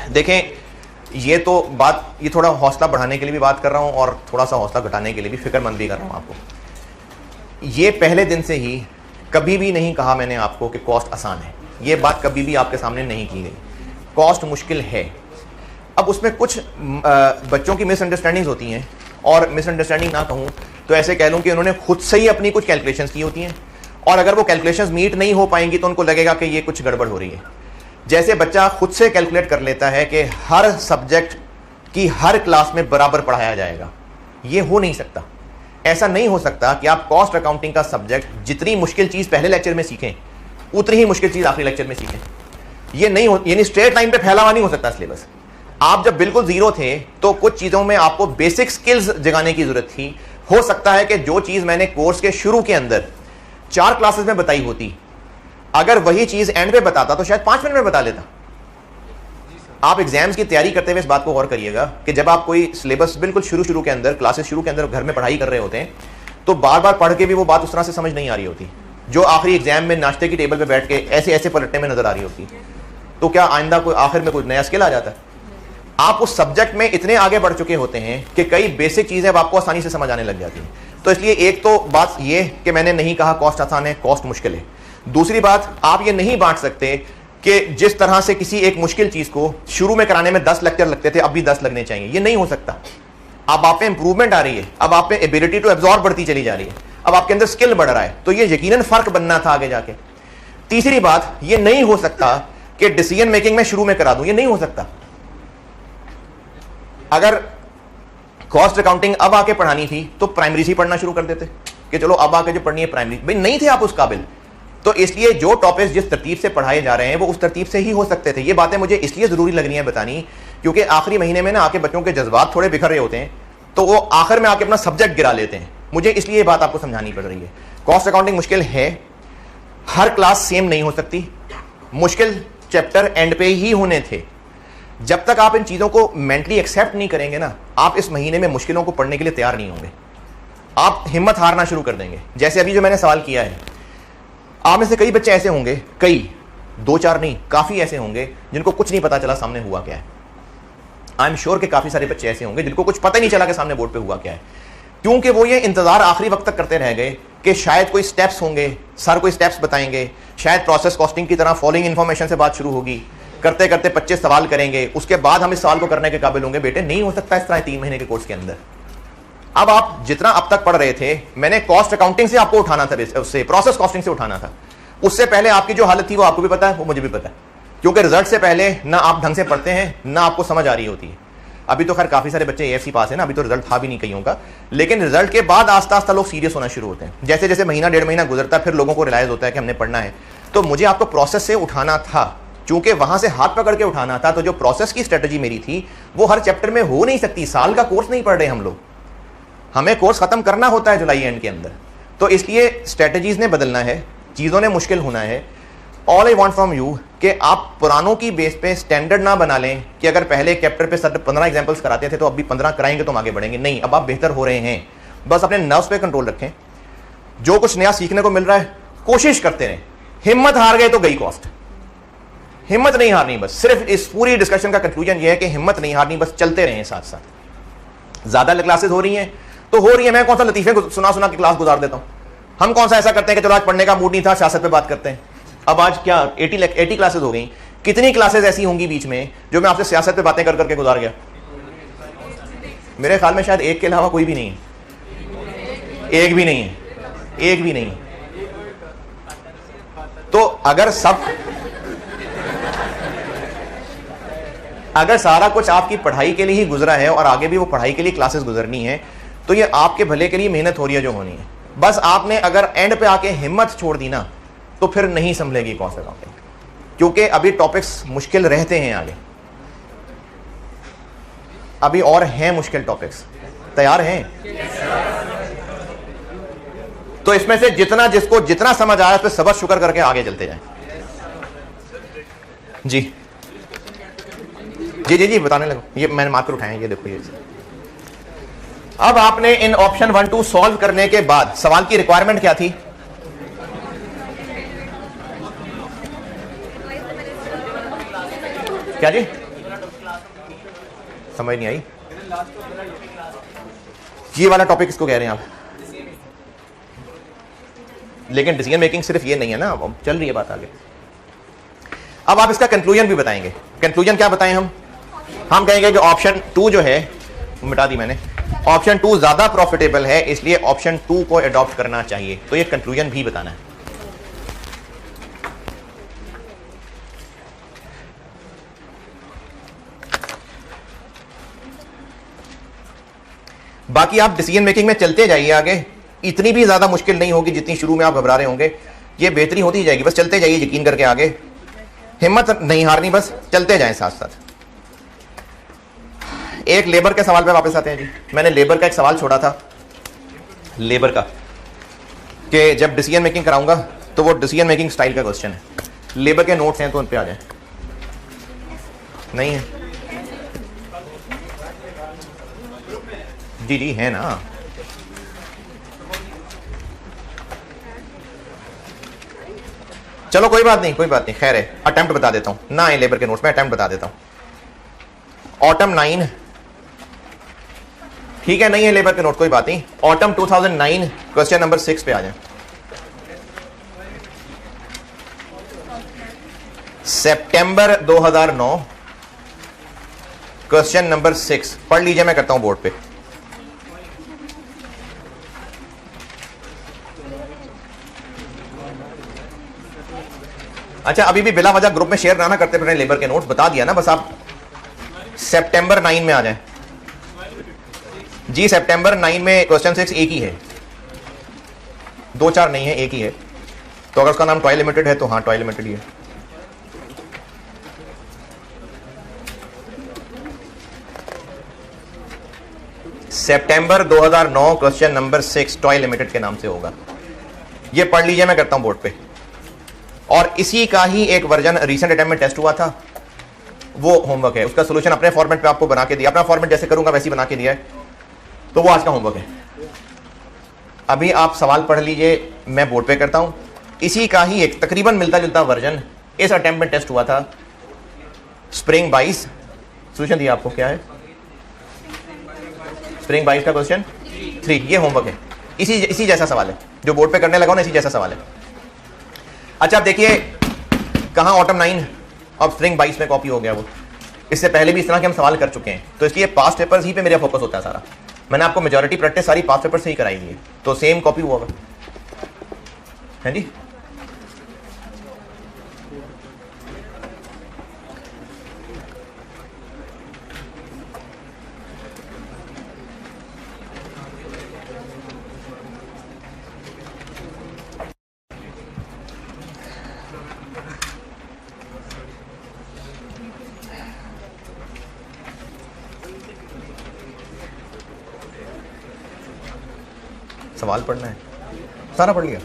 देखें, ये तो बात, ये थोड़ा हौसला बढ़ाने के लिए भी बात कर रहा हूं और थोड़ा सा हौसला घटाने के लिए भी, फिक्रमंद भी कर रहा हूं आपको। ये पहले दिन से ही कभी भी नहीं कहा मैंने आपको कि कॉस्ट आसान है, ये बात कभी भी आपके सामने नहीं की गई। कॉस्ट मुश्किल है। अब उसमें कुछ बच्चों की मिसअंडरस्टैंडिंग्स होती हैं, और मिसअंडरस्टैंडिंग ना कहूँ तो ऐसे कह लूँ कि उन्होंने खुद से ही अपनी कुछ कैलकुलेशंस की होती हैं और अगर वो कैलकुलेशंस मीट नहीं हो पाएंगी तो उनको लगेगा कि ये कुछ गड़बड़ हो रही है। जैसे बच्चा खुद से कैलकुलेट कर लेता है कि हर सब्जेक्ट की हर क्लास में बराबर पढ़ाया जाएगा, ये हो नहीं सकता। ऐसा नहीं हो सकता कि आप कॉस्ट अकाउंटिंग का सब्जेक्ट जितनी मुश्किल चीज पहले लेक्चर में सीखें उतनी ही मुश्किल चीज आखिरी लेक्चर में सीखें। ये नहीं हो, यानी स्ट्रेट लाइन पे फैला हुआ नहीं हो सकता सिलेबस। आप जब बिल्कुल जीरो थे तो कुछ चीजों में आपको बेसिक स्किल्स जगाने की जरूरत थी। हो सकता है कि जो चीज मैंने कोर्स के शुरू के अंदर 4 क्लासेस में बताई होती, अगर वही चीज एंड पे बताता तो शायद 5 मिनट में बता लेता। आप एग्जाम्स की तैयारी करते हुए इस बात को गौर करिएगा कि जब आप कोई सिलेबस बिल्कुल शुरू के अंदर, क्लासेस शुरू के अंदर घर में पढ़ाई कर रहे होते हैं तो बार बार पढ़ के भी वो बात उस तरह से समझ नहीं आ रही होती जो आखिरी एग्जाम में नाश्ते की टेबल पे बैठ के ऐसे ऐसे पलटने में नजर आ रही होती। तो क्या आइंदा कोई आखिर में कोई नया स्किल आ जाता है? आप उस सब्जेक्ट में इतने आगे बढ़ चुके होते हैं कि कई बेसिक चीजें अब आपको आसानी से समझ आने लग जाती हैं। तो इसलिए एक तो बात ये कि मैंने नहीं कहा कॉस्ट आसान है, कॉस्ट मुश्किल है। दूसरी बात, आप ये नहीं बांट सकते कि जिस तरह से किसी एक मुश्किल चीज को शुरू में कराने में 10 लेक्चर लगते थे अब भी 10 लगने चाहिए, ये नहीं हो सकता। अब आप में इंप्रूवमेंट आ रही है, अब आप में एबिलिटी टू एब्जॉर्ब बढ़ती चली जा रही है, अब आपके अंदर स्किल बढ़ रहा है, तो ये यकीनन फर्क बनना था आगे जाके। तीसरी बात, ये नहीं हो सकता कि डिसीजन मेकिंग में शुरू में करा दूं, ये नहीं हो सकता। अगर कॉस्ट अकाउंटिंग अब आके पढ़ानी थी तो प्राइमरी से पढ़ना शुरू कर देते कि चलो अब आके जो पढ़नी है प्राइमरी, भाई नहीं थे आप उस काबिल। तो इसलिए जो टॉपिक्स जिस तरतीब से पढ़ाए जा रहे हैं वो उस तरतीब से ही हो सकते थे। ये बातें मुझे इसलिए जरूरी लग रही हैं बतानी क्योंकि आखिरी महीने में ना आके बच्चों के जज्बात थोड़े बिखर रहे होते हैं तो वो आखिर में आके अपना सब्जेक्ट गिरा लेते हैं। मुझे इसलिए ये बात आपको समझानी पड़ रही है। कॉस्ट अकाउंटिंग मुश्किल है, हर क्लास सेम नहीं हो सकती, मुश्किल चैप्टर एंड पे ही होने थे। जब तक आप इन चीजों को मेंटली एक्सेप्ट नहीं करेंगे ना, आप इस महीने में मुश्किलों को पढ़ने के लिए तैयार नहीं होंगे, आप हिम्मत हारना शुरू कर देंगे। जैसे अभी जो मैंने सवाल किया है, आप में से कई बच्चे ऐसे होंगे, कई 2-4 नहीं, काफी ऐसे होंगे जिनको कुछ नहीं पता चला सामने हुआ क्या है। आई एम श्योर कि काफी सारे बच्चे ऐसे होंगे जिनको कुछ पता ही नहीं चला कि सामने बोर्ड पे हुआ क्या है, क्योंकि वो ये इंतजार आखिरी वक्त तक करते रह गए कि शायद कोई स्टेप्स होंगे, सर कोई स्टेप्स बताएंगे, शायद प्रोसेस कॉस्टिंग की तरह फॉलोइंग इंफॉर्मेशन से बात शुरू होगी, करते करते 25 सवाल करेंगे, उसके बाद हम इस सवाल को करने के काबिल होंगे। बेटे नहीं हो सकता इस तरह 3 महीने के कोर्स के अंदर। अब आप जितना अब तक पढ़ रहे थे, मैंने कॉस्ट अकाउंटिंग से आपको उठाना था, उससे प्रोसेस कॉस्टिंग से उठाना था। उससे पहले आपकी जो हालत थी वो आपको भी पता है, वो मुझे भी पता है, क्योंकि रिजल्ट से पहले ना आप ढंग से पढ़ते हैं ना आपको समझ आ रही होती है। अभी तो खैर काफी सारे बच्चे AFC पास है ना, अभी तो रिजल्ट था भी नहीं कईयों का, लेकिन रिजल्ट के बाद आस्ता आस्ता लोग सीरियस होना शुरू होते हैं। जैसे जैसे महीना 1.5 महीना गुजरता है फिर लोगों को रियलाइज होता है कि हमने पढ़ना है। तो मुझे आपको प्रोसेस से उठाना था, चूंकि वहां से हाथ पकड़ के उठाना था। तो जो प्रोसेस की स्ट्रेटजी मेरी थी वो हर चैप्टर में हो नहीं सकती। साल का कोर्स नहीं पढ़ रहे हम लोग, हमें कोर्स खत्म करना होता है जुलाई एंड के अंदर। तो इसलिए स्ट्रेटजीज ने बदलना है, चीजों ने मुश्किल होना है। All I want from you कि आप पुरानों की बेस पे स्टैंडर्ड ना बना लें कि अगर पहले एक चैप्टर पे 15 एग्जांपल्स कराते थे तो अब भी 15 कराएंगे तो हम आगे बढ़ेंगे। नहीं, अब आप बेहतर हो रहे हैं, बस अपने नर्व्स पे कंट्रोल रखें। जो कुछ नया सीखने को मिल रहा है कोशिश करते रहें। हिम्मत हार गए तो गई कॉस्ट, हिम्मत नहीं हारनी। बस सिर्फ इस पूरी डिस्कशन का कंक्लूजन यह है कि हिम्मत नहीं हारनी, बस चलते रहें साथ साथ। ज्यादा क्लासेस हो रही हैं तो हो रही है, मैं कौन सा लतीफे सुना सुना की क्लास गुजार देता हूं। हम कौन सा ऐसा करते हैं कि चलो आज पढ़ने का मूड नहीं था, सियासत पे बात करते हैं। अब आज क्या 80 क्लासेस हो गई, कितनी क्लासेस ऐसी होंगी बीच में जो मैं आपसे सियासत पे बातें कर करके गुजार गया? मेरे ख्याल में शायद एक के अलावा कोई भी नहीं है, एक भी नहीं है, एक भी नहीं है। तो अगर सारा कुछ आपकी पढ़ाई के लिए ही गुजरा है और आगे भी वो पढ़ाई के लिए क्लासेस गुजरनी है तो ये आपके भले के लिए मेहनत हो रही है जो होनी है। बस आपने अगर एंड पे आके हिम्मत छोड़ दी ना तो फिर नहीं संभलेगी कॉस्ट अकाउंटिंग, क्योंकि अभी टॉपिक्स मुश्किल रहते हैं आगे, अभी और हैं मुश्किल टॉपिक्स। तैयार हैं? तो इसमें से जिसको जितना समझ आया उस पर सबर शुक्र करके आगे चलते जाएं। जी जी जी जी बताने लगो। ये मैंने मार्कर उठाए, ये देखो। ये अब आपने इन ऑप्शन 1 2 सॉल्व करने के बाद सवाल की रिक्वायरमेंट क्या थी? क्या जी? समझ नहीं आई। ये वाला टॉपिक किसको कह रहे हैं आप? लेकिन डिसीजन मेकिंग सिर्फ ये नहीं है ना, अब चल रही है बात आगे। अब आप इसका कंक्लूजन भी बताएंगे। कंक्लूजन क्या बताएं हम कहेंगे कि ऑप्शन 2 जो है, मिटा दी मैंने, ऑप्शन 2 ज्यादा प्रॉफिटेबल है, इसलिए ऑप्शन 2 को अडॉप्ट करना चाहिए। तो ये कंक्लूजन भी बताना है। बाकी आप डिसीजन मेकिंग में चलते जाइए आगे, इतनी भी ज्यादा मुश्किल नहीं होगी जितनी शुरू में आप घबरा रहे होंगे, ये बेहतरी होती जाएगी, बस चलते जाइए यकीन करके आगे, हिम्मत नहीं हारनी, बस चलते जाएं साथ साथ। एक लेबर के सवाल पे वापस आते हैं जी। मैंने लेबर का एक सवाल छोड़ा था, लेबर का, कि जब डिसीजन मेकिंग कराऊंगा तो वो डिसीजन मेकिंग स्टाइल का क्वेश्चन है। लेबर के नोट्स हैं तो उन पे आ जाए। नहीं है जी? जी है ना। चलो कोई बात नहीं, कोई बात नहीं, खैर है, अटेम्प्ट बता देता हूं ना, है लेबर के नोट्स में अटेम्प्ट बता देता हूं। ऑटम 9, ठीक है, नहीं है लेबर के नोट, कोई बात नहीं। ऑटम 2009 क्वेश्चन नंबर 6 पे आ जाए। सितंबर 2009 क्वेश्चन नंबर 6 पढ़ लीजिए, मैं करता हूं बोर्ड पे। अच्छा, अभी भी बिला वजह ग्रुप में शेयर ना करते फिर लेबर के नोट्स, बता दिया ना, बस आप सितंबर 9 में आ जाएं जी। सितंबर 9 में क्वेश्चन 6 एक ही है, 2-4 नहीं है, एक ही है। तो अगर उसका नाम टॉय लिमिटेड है तो हाँ टॉय लिमिटेड ही है। सितंबर 2009 क्वेश्चन नंबर 6 टॉय लिमिटेड के नाम से होगा, ये पढ़ लीजिए, मैं करता हूं बोर्ड पे। और इसी का ही एक वर्जन रीसेंट अटेम्प्ट में टेस्ट हुआ था, वो होमवर्क है, उसका सॉल्यूशन अपने फॉर्मेट पे आपको बना के दिया, अपना फॉर्मेट जैसे करूंगा वैसे बना के दिया है, तो वो आज का होमवर्क है। अभी आप सवाल पढ़ लीजिए, मैं बोर्ड पे करता हूं। इसी का ही एक तकरीबन मिलता जुलता वर्जन इस अटेम्प्ट में टेस्ट हुआ था, स्प्रिंग 22। सॉल्यूशन दिया आपको, क्या है? स्प्रिंग 22 का क्वेश्चन 3, ये होमवर्क है। इसी जैसा सवाल है जो बोर्ड पे करने लगा ना, इसी जैसा सवाल है। अच्छा, आप देखिए कहां ऑटम 9 अब स्प्रिंग 22 में कॉपी हो गया वो। इससे पहले भी इस तरह के हम सवाल कर चुके हैं, तो इसलिए पास्ट पेपर्स ही पे मेरा फोकस होता है सारा। मैंने आपको मेजॉरिटी प्रैक्टिस सारी पास्ट पेपर से ही कराई है, तो सेम कॉपी हुआ होगा, है जी। सवाल पढ़ना है, सारा पढ़ लिया।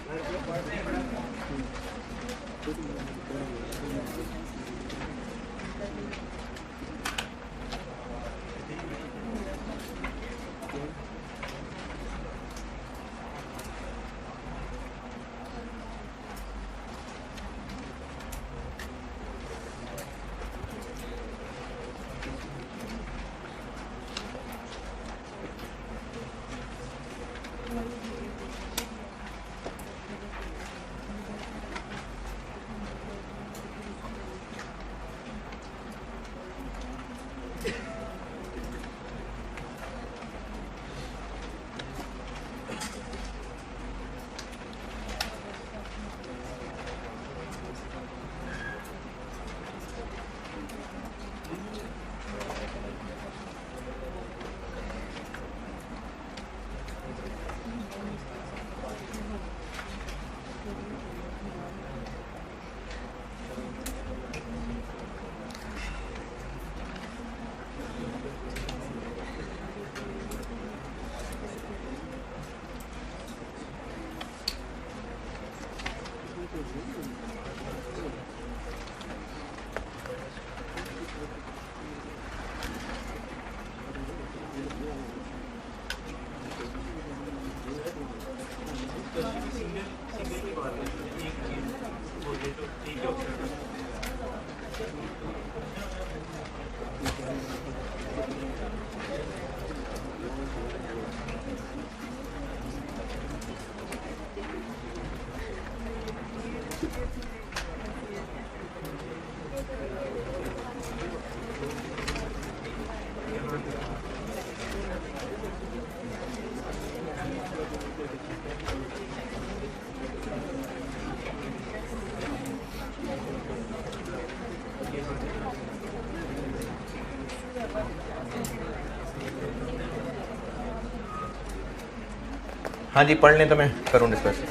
हाँ जी, पढ़ लें तो मैं करूँ डिस्कस।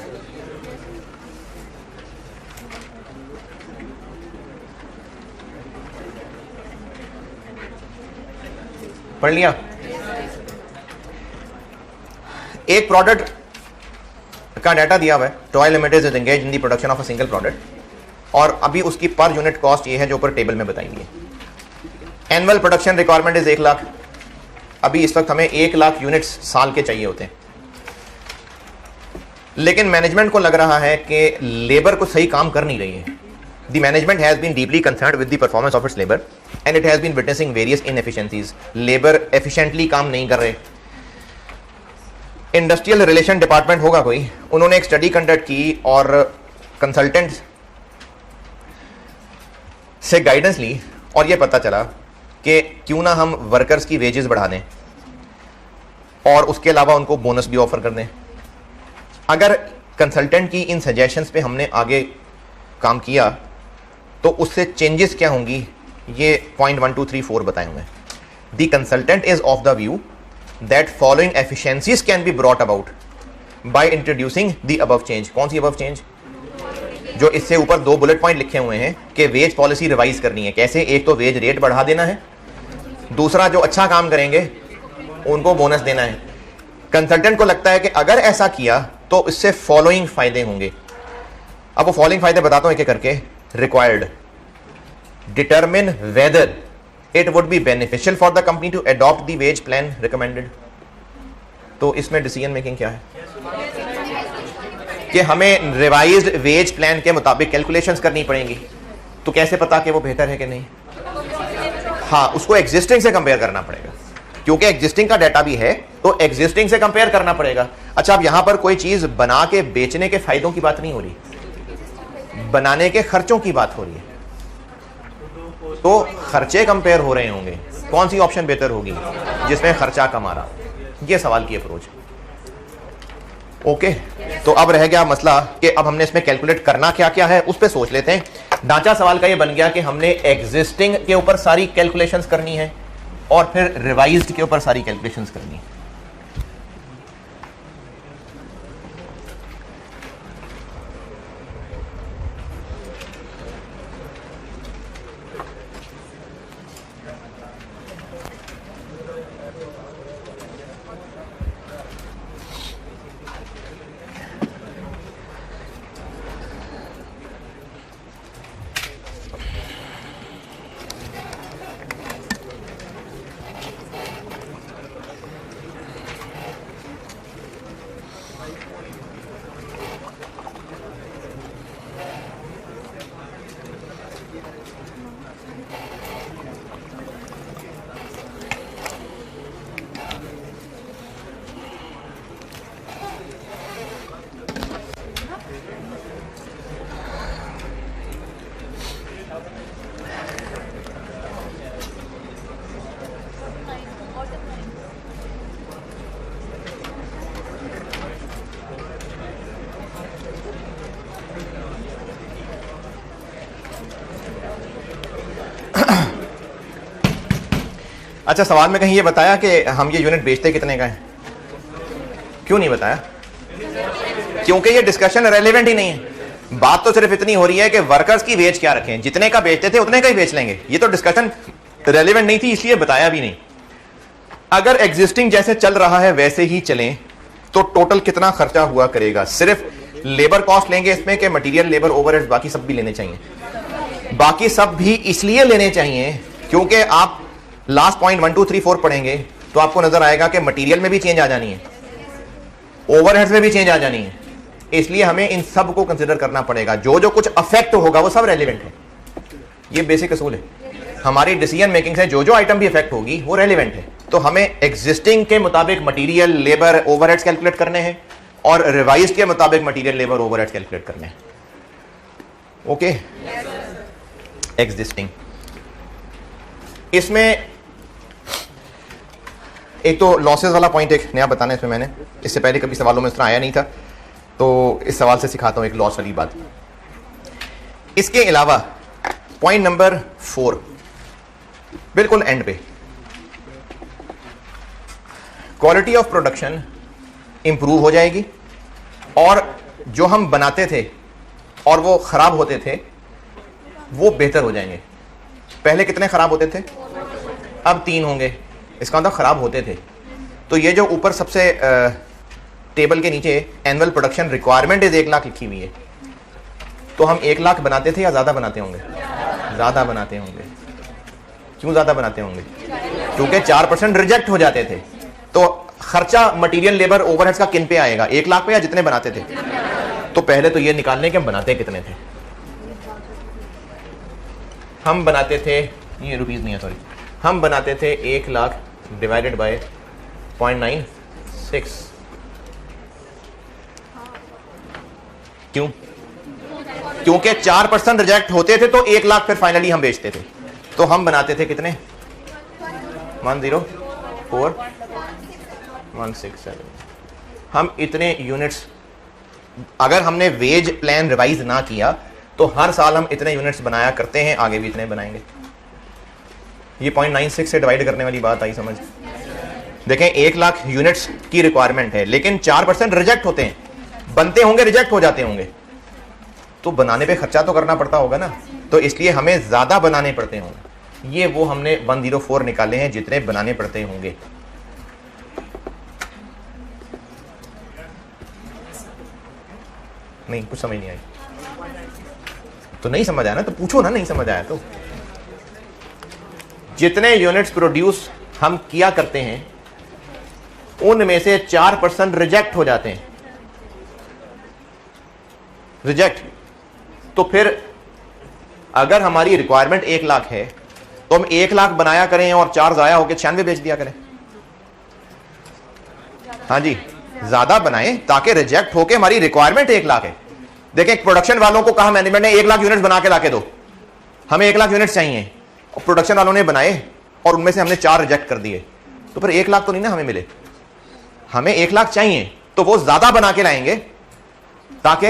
पढ़ लिया। एक प्रोडक्ट का डाटा दिया हुआ है, toy limited is engage in the production of a single product, और अभी उसकी पर यूनिट कॉस्ट ये है जो ऊपर टेबल में बताएंगे। Annual production requirement is 1 lakh. अभी इस वक्त हमें 1 लाख यूनिट्स साल के चाहिए होते हैं, लेकिन मैनेजमेंट को लग रहा है कि लेबर को सही काम कर नहीं रही है। The management has been deeply concerned with the performance of its labour and it has been witnessing various inefficiencies. Labour efficiently काम नहीं कर रहे। इंडस्ट्रियल रिलेशन डिपार्टमेंट होगा कोई, उन्होंने एक स्टडी कंडक्ट की और कंसल्टेंट्स से गाइडेंस ली, और यह पता चला कि क्यों ना हम वर्कर्स की वेजेस बढ़ा दें और उसके अलावा उनको बोनस भी ऑफर कर दें। अगर कंसल्टेंट की इन सजेशंस पे हमने आगे काम किया तो उससे चेंजेस क्या होंगी, ये पॉइंट 1 2 3 4 बताए हुए हैं। The consultant is of the view that following efficiencies can be brought about by introducing the above change. कौन सी अबव चेंज? जो इससे ऊपर 2 बुलेट पॉइंट लिखे हुए हैं कि वेज पॉलिसी रिवाइज करनी है। कैसे? एक तो वेज रेट बढ़ा देना है, दूसरा जो अच्छा काम करेंगे उनको बोनस देना है। कंसल्टेंट को लगता है कि अगर ऐसा किया तो इससे फॉलोइंग फायदे होंगे। अब वो फॉलोइंग फायदे बताता हूं एक एक करके। Required, determine whether it would be beneficial for the company to adopt the wage plan recommended. तो इसमें डिसीजन मेकिंग क्या है कि हमें रिवाइज्ड वेज प्लान के मुताबिक कैलकुलेशंस करनी पड़ेंगी। तो कैसे पता कि वो बेहतर है कि नहीं? हाँ, उसको एग्जिस्टिंग से कंपेयर करना पड़ेगा, क्योंकि एग्जिस्टिंग का डाटा भी है तो एग्जिस्टिंग से कंपेयर करना पड़ेगा। अच्छा, अब यहां पर कोई चीज बना के बेचने के फायदों की बात नहीं हो रही, बनाने के खर्चों की बात हो रही है। तो खर्चे कंपेयर हो रहे होंगे, कौन सी ऑप्शन बेहतर होगी जिसमें खर्चा कम आ रहा, ये सवाल की अप्रोच। ओके, तो अब रह गया मसला कि अब हमने इसमें कैलकुलेट करना क्या क्या है, उस पर सोच लेते हैं। ढांचा सवाल का ये बन गया कि हमने एग्जिस्टिंग के ऊपर सारी कैलकुलेशंस करनी है और फिर रिवाइज्ड के ऊपर सारी कैलकुलेशंस करनी है। अच्छा, सवाल में कहीं ये बताया कि हम ये यूनिट बेचते कितने का है? क्यों नहीं बताया? क्योंकि ये डिस्कशन रेलेवेंट ही नहीं है। बात तो सिर्फ इतनी हो रही है कि वर्कर्स की वेज क्या रखें, जितने का बेचते थे उतने का ही बेच लेंगे। ये तो डिस्कशन रेलेवेंट नहीं थी, इसलिए बताया भी नहीं। अगर एग्जिस्टिंग जैसे चल रहा है वैसे ही चलें तो टोटल कितना खर्चा हुआ करेगा? सिर्फ लेबर कॉस्ट लेंगे इसमें कि मटीरियल, लेबर, ओवरहेड्स, बाकी सब भी लेने चाहिए? बाकी सब भी इसलिए लेने चाहिए क्योंकि आप लास्ट पॉइंट 1 2 3 4 पढ़ेंगे तो आपको नजर आएगा कि मटेरियल में भी चेंज आ जानी है, ओवरहेड्स में भी चेंज आ जानी है। इसलिए हमें इन सब को कंसीडर करना पड़ेगा। जो जो कुछ अफेक्ट होगा वो सब रेलिवेंट है। ये बेसिक असूल है हमारी डिसीजन मेकिंग से। जो जो आइटम भी अफेक्ट होगी वो रेलिवेंट है। तो हमें एग्जिस्टिंग के मुताबिक मटेरियल, लेबर, ओवरहेड्स कैलकुलेट करने हैं और रिवाइज के मुताबिक मटेरियल, लेबर, ओवरहेड्स कैलकुलेट करने हैं। ओके, एग्जिस्टिंग, इसमें एक तो लॉसेस वाला पॉइंट एक नया बताना है इसमें। मैंने इससे पहले कभी सवालों में इस तरह आया नहीं था, तो इस सवाल से सिखाता हूं एक लॉस वाली बात। इसके अलावा पॉइंट नंबर 4 बिल्कुल एंड पे, क्वालिटी ऑफ प्रोडक्शन इंप्रूव हो जाएगी, और जो हम बनाते थे और वो खराब होते थे वो बेहतर हो जाएंगे। पहले कितने खराब होते थे, अब 3 होंगे, इसका मतलब खराब होते थे। तो ये जो ऊपर सबसे टेबल के नीचे annual production requirement is 1 lakh लिखी हुई है, तो हम 1 लाख बनाते थे या ज्यादा बनाते होंगे? ज्यादा बनाते होंगे। क्यों ज्यादा बनाते होंगे? क्योंकि 4% रिजेक्ट हो जाते थे। तो खर्चा मटेरियल लेबर ओवरहेड्स का किन पे आएगा, 1 लाख पे या जितने बनाते थे? तो पहले तो ये निकालने के हम बनाते कितने थे। हम बनाते थे, ये रुपीज नहीं है सॉरी, हम बनाते थे 1 लाख डिवाइडेड बाय 0.96। क्यों? क्योंकि 4% रिजेक्ट होते थे तो 1 लाख फिर फाइनली हम बेचते थे। तो हम बनाते थे कितने, 104,167। हम इतने यूनिट्स, अगर हमने वेज प्लान रिवाइज ना किया तो हर साल हम इतने यूनिट्स बनाया करते हैं, आगे भी इतने बनाएंगे। ये 0.96 से डिवाइड करने वाली बात आई समझ? देखें 1 लाख यूनिट्स की रिक्वायरमेंट है, लेकिन 4% रिजेक्ट होते हैं, बनते होंगे रिजेक्ट हो जाते होंगे, तो बनाने पे खर्चा तो करना पड़ता होगा ना, तो इसलिए हमें ज्यादा बनाने पड़ते होंगे। ये वो हमने 104 निकाले हैं जितने बनाने पड़ते होंगे। नहीं, कुछ समझ नहीं आई तो नहीं समझ आया ना तो पूछो ना, नहीं समझ आया तो। जितने यूनिट्स प्रोड्यूस हम किया करते हैं उनमें से 4% रिजेक्ट हो जाते हैं, रिजेक्ट। तो फिर अगर हमारी रिक्वायरमेंट 1 लाख है तो हम 1 लाख बनाया करें और 4 जाया होकर 96 बेच दिया करें। हाँ जी, ज्यादा बनाएं ताकि रिजेक्ट होके हमारी रिक्वायरमेंट 1 लाख है। देखें प्रोडक्शन वालों को कहा मैनेजमेंट ने 1 लाख यूनिट्स बना के लाके दो, हमें 1 लाख यूनिट्स चाहिए, और प्रोडक्शन वालों ने बनाए और उनमें से हमने 4 रिजेक्ट कर दिए, तो फिर 1 लाख तो नहीं ना हमें मिले। हमें 1 लाख चाहिए तो वो ज्यादा बना के लाएंगे ताकि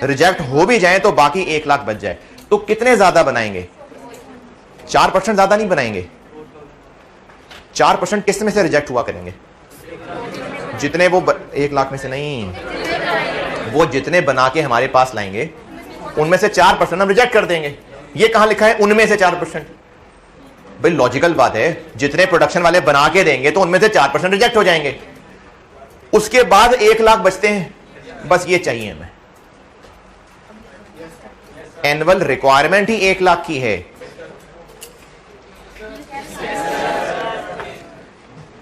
रिजेक्ट हो भी जाए तो बाकी 1 लाख बच जाए। तो कितने ज्यादा बनाएंगे? 4% ज्यादा नहीं बनाएंगे। 4% किस में से रिजेक्ट हुआ करेंगे? जितने वो 1 लाख में से नहीं, वो जितने बना के हमारे पास लाएंगे उनमें से 4% हम रिजेक्ट कर देंगे। ये कहां लिखा है उनमें से 4%? भाई लॉजिकल बात है, जितने प्रोडक्शन वाले बना के देंगे तो उनमें से 4% रिजेक्ट हो जाएंगे, उसके बाद 1 लाख बचते हैं। बस ये चाहिए हमें। एनुअल रिक्वायरमेंट ही 1 लाख की है,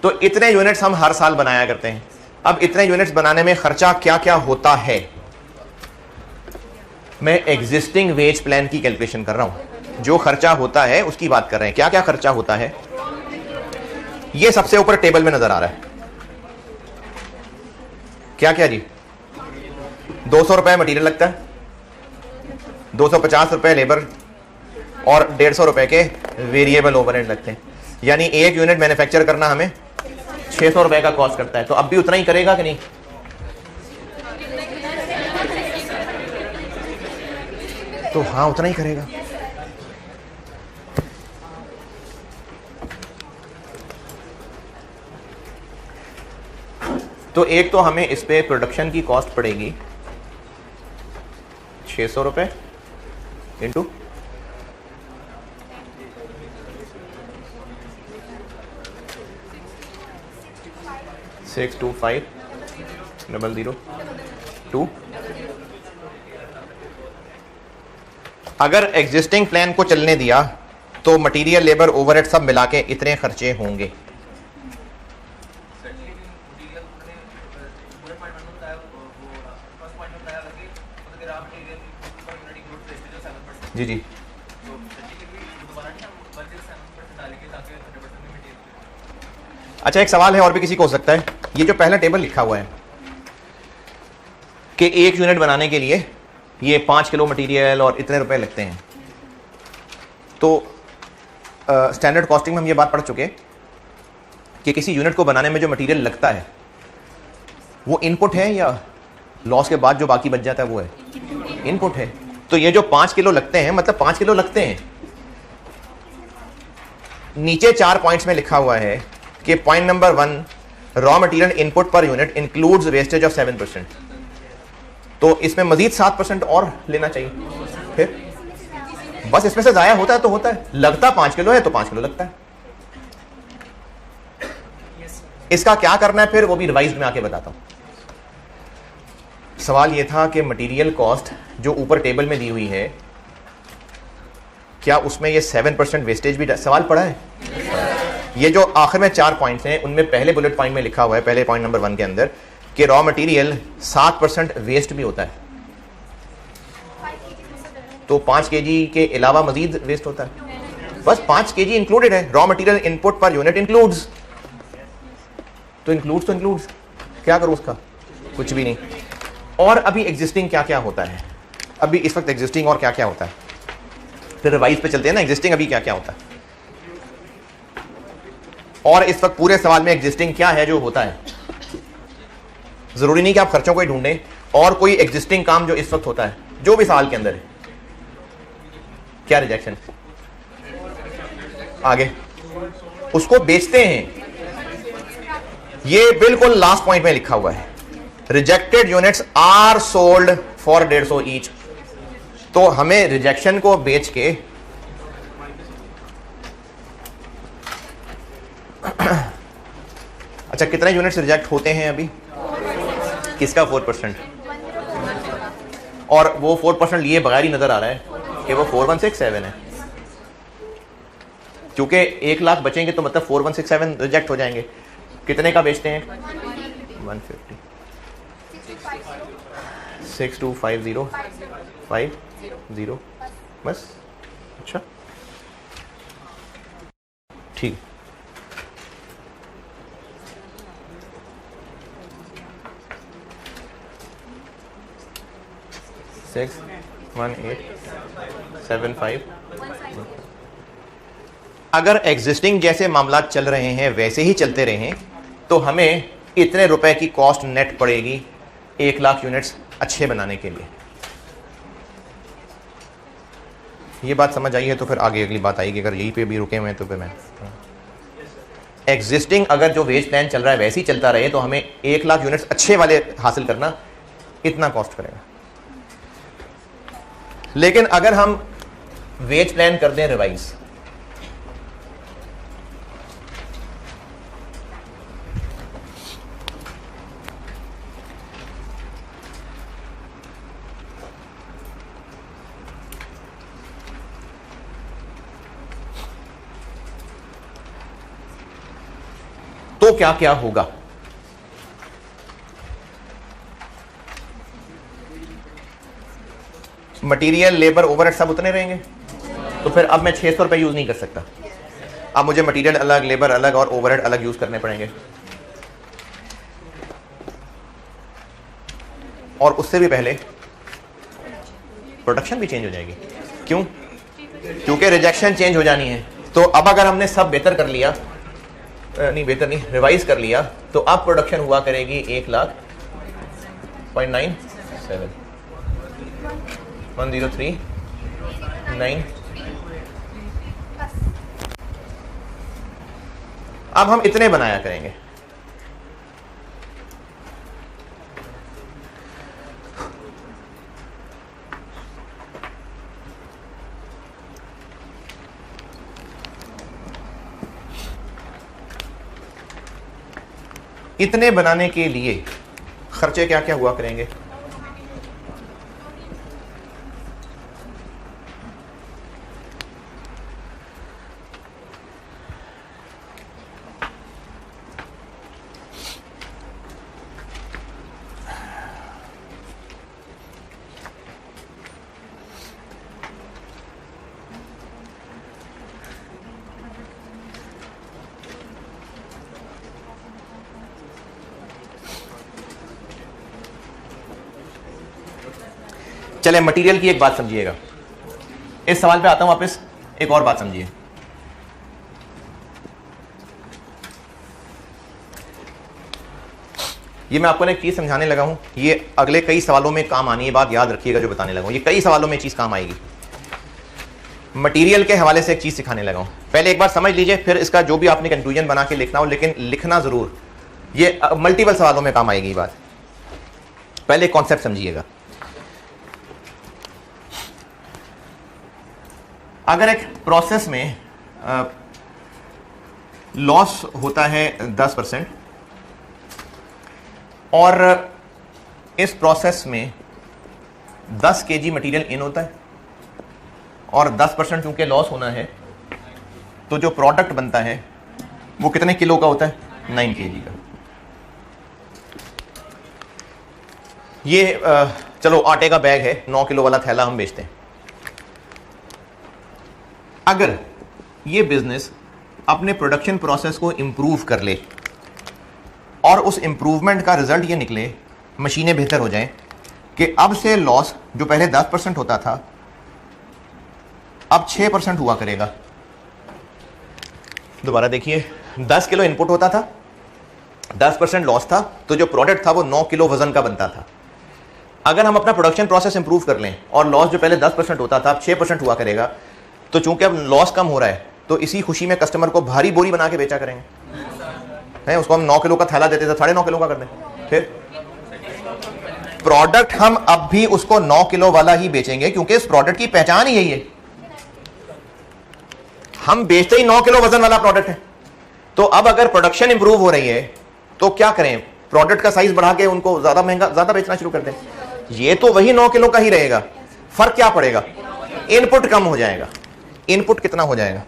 तो इतने यूनिट्स हम हर साल बनाया करते हैं। अब इतने यूनिट्स बनाने में खर्चा क्या क्या होता है, मैं एग्जिस्टिंग वेज प्लान की कैलकुलेशन कर रहा हूं। जो खर्चा होता है उसकी बात कर रहे हैं, क्या क्या खर्चा होता है। ये सबसे ऊपर टेबल में नजर आ रहा है, क्या क्या जी? 200 रुपए मटीरियल लगता है, 250 रुपए लेबर और 150 रुपए के वेरिएबल ओवरहेड लगते हैं। यानी 1 यूनिट मैन्युफैक्चर करना हमें 600 रुपए का कॉस्ट करता है। तो अब भी उतना ही करेगा कि नहीं? तो हाँ, उतना ही करेगा। तो एक तो हमें इस पे प्रोडक्शन की कॉस्ट पड़ेगी 600 रुपए इंटू 625,002। अगर एग्जिस्टिंग प्लान को चलने दिया तो मटेरियल लेबर ओवरहेड सब मिला के इतने खर्चे होंगे। जी जी, अच्छा एक सवाल है और भी किसी को हो सकता है। ये जो पहला टेबल लिखा हुआ है कि 1 यूनिट बनाने के लिए ये 5 किलो मटेरियल और इतने रुपए लगते हैं, तो स्टैंडर्ड कॉस्टिंग में हम ये बात पढ़ चुके कि किसी यूनिट को बनाने में जो मटेरियल लगता है वो इनपुट है या लॉस के बाद जो बाकी बच जाता है वो है इनपुट है। तो ये जो 5 किलो लगते हैं मतलब 5 किलो लगते हैं। नीचे 4 पॉइंट्स में लिखा हुआ है कि point number 1 raw material input per unit includes wastage of 7%, तो इसमें मजीद 7% और लेना चाहिए। फिर बस इसमें से जाया होता है तो होता है, लगता 5 किलो है तो 5 किलो लगता है। इसका क्या करना है फिर वो भी रिवाइज में आके बताता हूं। सवाल ये था कि मटेरियल कॉस्ट जो ऊपर टेबल में दी हुई है, क्या उसमें ये 7% वेस्टेज भी सवाल पड़ा है? ये जो आखिर में 4 पॉइंट्स हैं उनमें पहले बुलेट पॉइंट में लिखा हुआ है, पहले पॉइंट नंबर 1 के अंदर, कि रॉ मटेरियल 7% वेस्ट भी होता है, तो 5 kg के अलावा मजीद वेस्ट होता है। बस 5 kg इंक्लूडेड है, raw material input per unit includes, तो इंक्लूड्स क्या करूं उसका? कुछ भी नहीं। और अभी एग्जिस्टिंग क्या क्या होता है, अभी इस वक्त एग्जिस्टिंग और क्या क्या होता है, फिर रिवाइज पे चलते हैं ना। एग्जिस्टिंग अभी क्या क्या होता है, और इस वक्त पूरे सवाल में एग्जिस्टिंग क्या है जो होता है। जरूरी नहीं कि आप खर्चों को ही ढूंढें, और कोई एग्जिस्टिंग काम जो इस वक्त होता है जो भी सवाल के अंदर है। क्या रिजेक्शन? आगे उसको बेचते हैं, ये बिल्कुल लास्ट पॉइंट में लिखा हुआ है, rejected units are sold for 150 each. तो हमें रिजेक्शन को बेच के अच्छा, कितने यूनिट्स रिजेक्ट होते हैं अभी? किसका? 4%। और वो 4% लिए बगैर ही नजर आ रहा है कि वो 4167 है, क्योंकि 1 लाख बचेंगे तो मतलब 4167 रिजेक्ट हो जाएंगे। कितने का बेचते हैं? 150 625050 बस। अच्छा ठीक, सिक्स 1875। अगर एग्जिस्टिंग जैसे मामला चल रहे हैं वैसे ही चलते रहे तो हमें इतने रुपए की कॉस्ट नेट पड़ेगी 1 लाख यूनिट्स अच्छे बनाने के लिए। ये बात समझ आई है तो फिर आगे अगली बात आएगी। अगर यहीं पे भी रुके हुए हैं तो फिर मैं एग्जिस्टिंग अगर जो वेज प्लान चल रहा है वैसे ही चलता रहे तो हमें 1 लाख यूनिट्स अच्छे वाले हासिल करना इतना कॉस्ट करेगा। लेकिन अगर हम वेज प्लान कर दें रिवाइज, तो क्या क्या होगा? मटेरियल, लेबर, ओवरहेड सब उतने रहेंगे। तो फिर अब मैं 600 रुपए यूज नहीं कर सकता, अब मुझे मटेरियल अलग, लेबर अलग और ओवरहेड अलग यूज करने पड़ेंगे। और उससे भी पहले प्रोडक्शन भी चेंज हो जाएगी। क्यों? क्योंकि रिजेक्शन चेंज हो जानी है। तो अब अगर हमने सब बेहतर कर लिया, नहीं बेहतर नहीं, रिवाइज कर लिया, तो अब प्रोडक्शन हुआ करेगी 1,97,103,9। अब हम इतने बनाया करेंगे। इतने बनाने के लिए खर्चे क्या क्या हुआ करेंगे? चले मटेरियल की एक बात समझिएगा। इस सवाल पे आता हूं वापस, एक और बात समझिए। ये मैं आपको एक चीज समझाने लगा हूं, ये अगले कई सवालों में काम आनी है, बात याद रखिएगा जो बताने लगा हूं, ये कई सवालों में चीज काम आएगी। मटेरियल के हवाले से एक चीज सिखाने लगा हूं, पहले एक बार समझ लीजिए, फिर इसका जो भी आपने कंक्लूजन बना के लिखना हो, लेकिन लिखना जरूर। ये मल्टीपल सवालों में काम आएगी बात, पहले कॉन्सेप्ट समझिएगा। अगर एक प्रोसेस में लॉस होता है 10% और इस प्रोसेस में 10 kg मटेरियल इन होता है और 10% क्योंकि लॉस होना है, तो जो प्रोडक्ट बनता है वो कितने किलो का होता है? 9 kg का। ये चलो आटे का बैग है, 9 किलो वाला थैला हम बेचते हैं। अगर ये बिजनेस अपने प्रोडक्शन प्रोसेस को इंप्रूव कर ले और उस इंप्रूवमेंट का रिजल्ट ये निकले, मशीनें बेहतर हो जाएं, कि अब से लॉस जो पहले 10% होता था अब 6% हुआ करेगा। दोबारा देखिए, 10 किलो इनपुट होता था, 10% लॉस था, तो जो प्रोडक्ट था वो 9 किलो वजन का बनता था। अगर हम अपना प्रोडक्शन प्रोसेस इंप्रूव कर लें और लॉस जो पहले 10% होता था अब 6% हुआ करेगा, तो चूंकि अब लॉस कम हो रहा है तो इसी खुशी में कस्टमर को भारी बोरी बना के बेचा करेंगे। है, उसको हम 9 किलो का थैला देते थे, 9.5 किलो का कर दें। फिर प्रोडक्ट हम अब भी उसको 9 किलो वाला ही बेचेंगे, क्योंकि इस प्रोडक्ट की पहचान ही यही है, हम बेचते ही 9 किलो वजन वाला प्रोडक्ट है। तो अब अगर प्रोडक्शन इंप्रूव हो रही है तो क्या करें? प्रोडक्ट का साइज बढ़ा के उनको ज्यादा महंगा, ज्यादा बेचना शुरू कर दें। ये तो वही 9 किलो का ही रहेगा, फर्क क्या पड़ेगा? इनपुट कम हो जाएगा। इनपुट कितना हो जाएगा?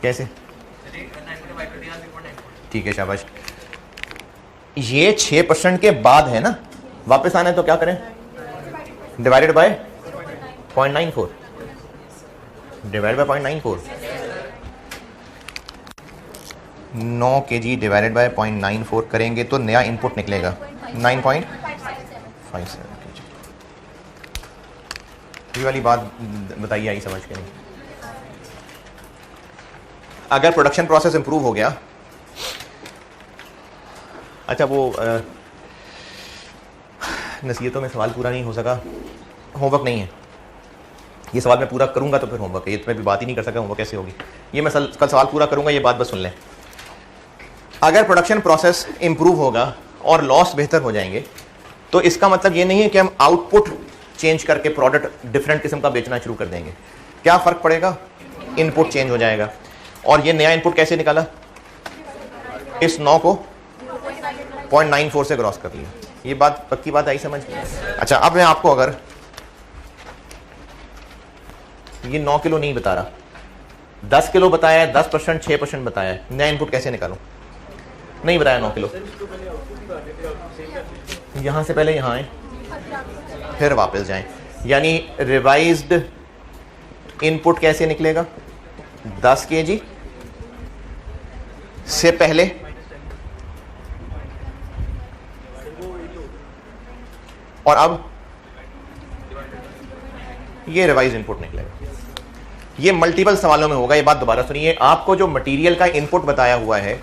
कैसे? ठीक है, शाबाश। ये 6% के बाद है ना, वापस आना है तो क्या करें? Divided by 0.94, divide by 0.94। 9 kg divided by 0.94 करेंगे तो नया इनपुट निकलेगा 9.57 kg। ये वाली बात बताइए, आई समझ के नहीं? अगर प्रोडक्शन प्रोसेस इंप्रूव हो गया, अच्छा वो नसीहतों में सवाल पूरा नहीं हो सका, होमवर्क नहीं है। ये सवाल मैं पूरा करूंगा तो फिर होमवर्क है, ये तो मैं भी बात ही नहीं कर सका, होमवर्क कैसे होगी? ये मैं कल सवाल पूरा करूंगा, ये बात बस सुन लें। अगर प्रोडक्शन प्रोसेस इंप्रूव होगा और लॉस बेहतर हो जाएंगे, तो इसका मतलब ये नहीं है कि हम आउटपुट चेंज करके प्रोडक्ट डिफरेंट किस्म का बेचना शुरू कर देंगे। क्या फर्क पड़ेगा? इनपुट चेंज हो जाएगा। और ये नया इनपुट कैसे निकाला? इस 9 को 0.94 से क्रॉस कर लिया। ये बात पक्की बात आई समझ? अच्छा, अब मैं आपको अगर ये 9 किलो नहीं बता रहा, 10 किलो बताया है, 10%, 6% बताया है, नया इनपुट कैसे निकालूं? नहीं बताया 9 किलो। यहां से पहले यहां आए, फिर वापस जाएं, यानी रिवाइज्ड इनपुट कैसे निकलेगा? 10 kg से पहले और अब ये रिवाइज इनपुट निकलेगा। ये मल्टीपल सवालों में होगा। ये बात दोबारा सुनिए, आपको जो मटेरियल का इनपुट बताया हुआ है,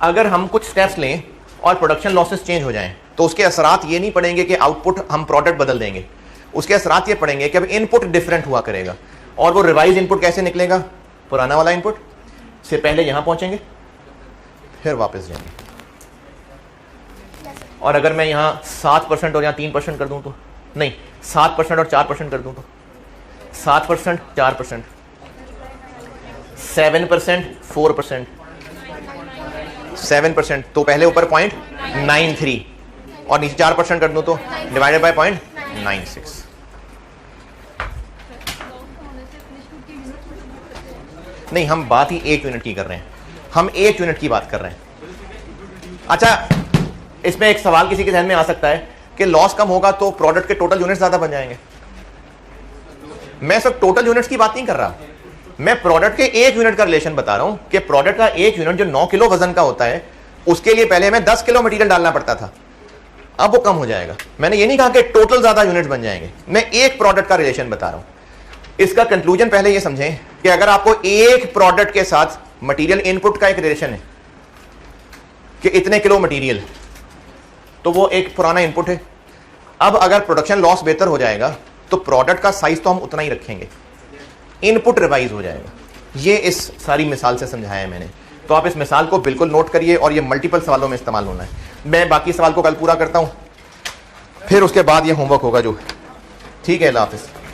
अगर हम कुछ स्टेप्स लें और प्रोडक्शन लॉसेस चेंज हो जाएं तो उसके असरात ये नहीं पड़ेंगे कि आउटपुट हम प्रोडक्ट बदल देंगे, उसके असरात ये पड़ेंगे कि अब इनपुट डिफरेंट हुआ करेगा। और वो रिवाइज इनपुट कैसे निकलेगा? पुराना वाला इनपुट से पहले यहां पहुंचेंगे, फिर वापस जाएंगे। और अगर मैं यहां 7% और यहां 3% कर दूं तो नहीं, 7% और 4% कर दूं तो 7%, 4%, 7%, 4%, 7%, तो पहले ऊपर 0.93 और नीचे 4% कर दूं तो डिवाइडेड बाय 0.96। नहीं, हम बात ही 1 यूनिट की कर रहे हैं, हम 1 यूनिट की बात कर रहे हैं। अच्छा, इसमें एक सवाल किसी के ध्यान में आ सकता है कि लॉस कम होगा तो प्रोडक्ट के टोटल यूनिट्स ज्यादा बन जाएंगे। मैं सब टोटल यूनिट्स की बात नहीं कर रहा, मैं प्रोडक्ट के 1 यूनिट का रिलेशन बता रहा हूं कि प्रोडक्ट का 1 यूनिट जो 9 किलो वजन का होता है, उसके लिए पहले हमें 10 किलो मटेरियल डालना पड़ता था, अब वो कम हो जाएगा। मैंने ये नहीं कहा कि टोटल ज्यादा यूनिट बन जाएंगे, मैं एक प्रोडक्ट का रिलेशन बता रहा हूं। इसका कंक्लूजन पहले ये समझें कि अगर आपको एक प्रोडक्ट के साथ मटेरियल इनपुट का एक रिलेशन है कि इतने किलो मटेरियल, तो वो एक पुराना इनपुट है। अब अगर प्रोडक्शन लॉस बेहतर हो जाएगा तो प्रोडक्ट का साइज तो हम उतना ही रखेंगे, इनपुट रिवाइज हो जाएगा। ये इस सारी मिसाल से समझाया है मैंने, तो आप इस मिसाल को बिल्कुल नोट करिए और ये मल्टीपल सवालों में इस्तेमाल होना है। मैं बाकी सवाल को कल पूरा करता हूं, फिर उसके बाद ये होमवर्क होगा जो। ठीक है, अल्लाह हाफिज़।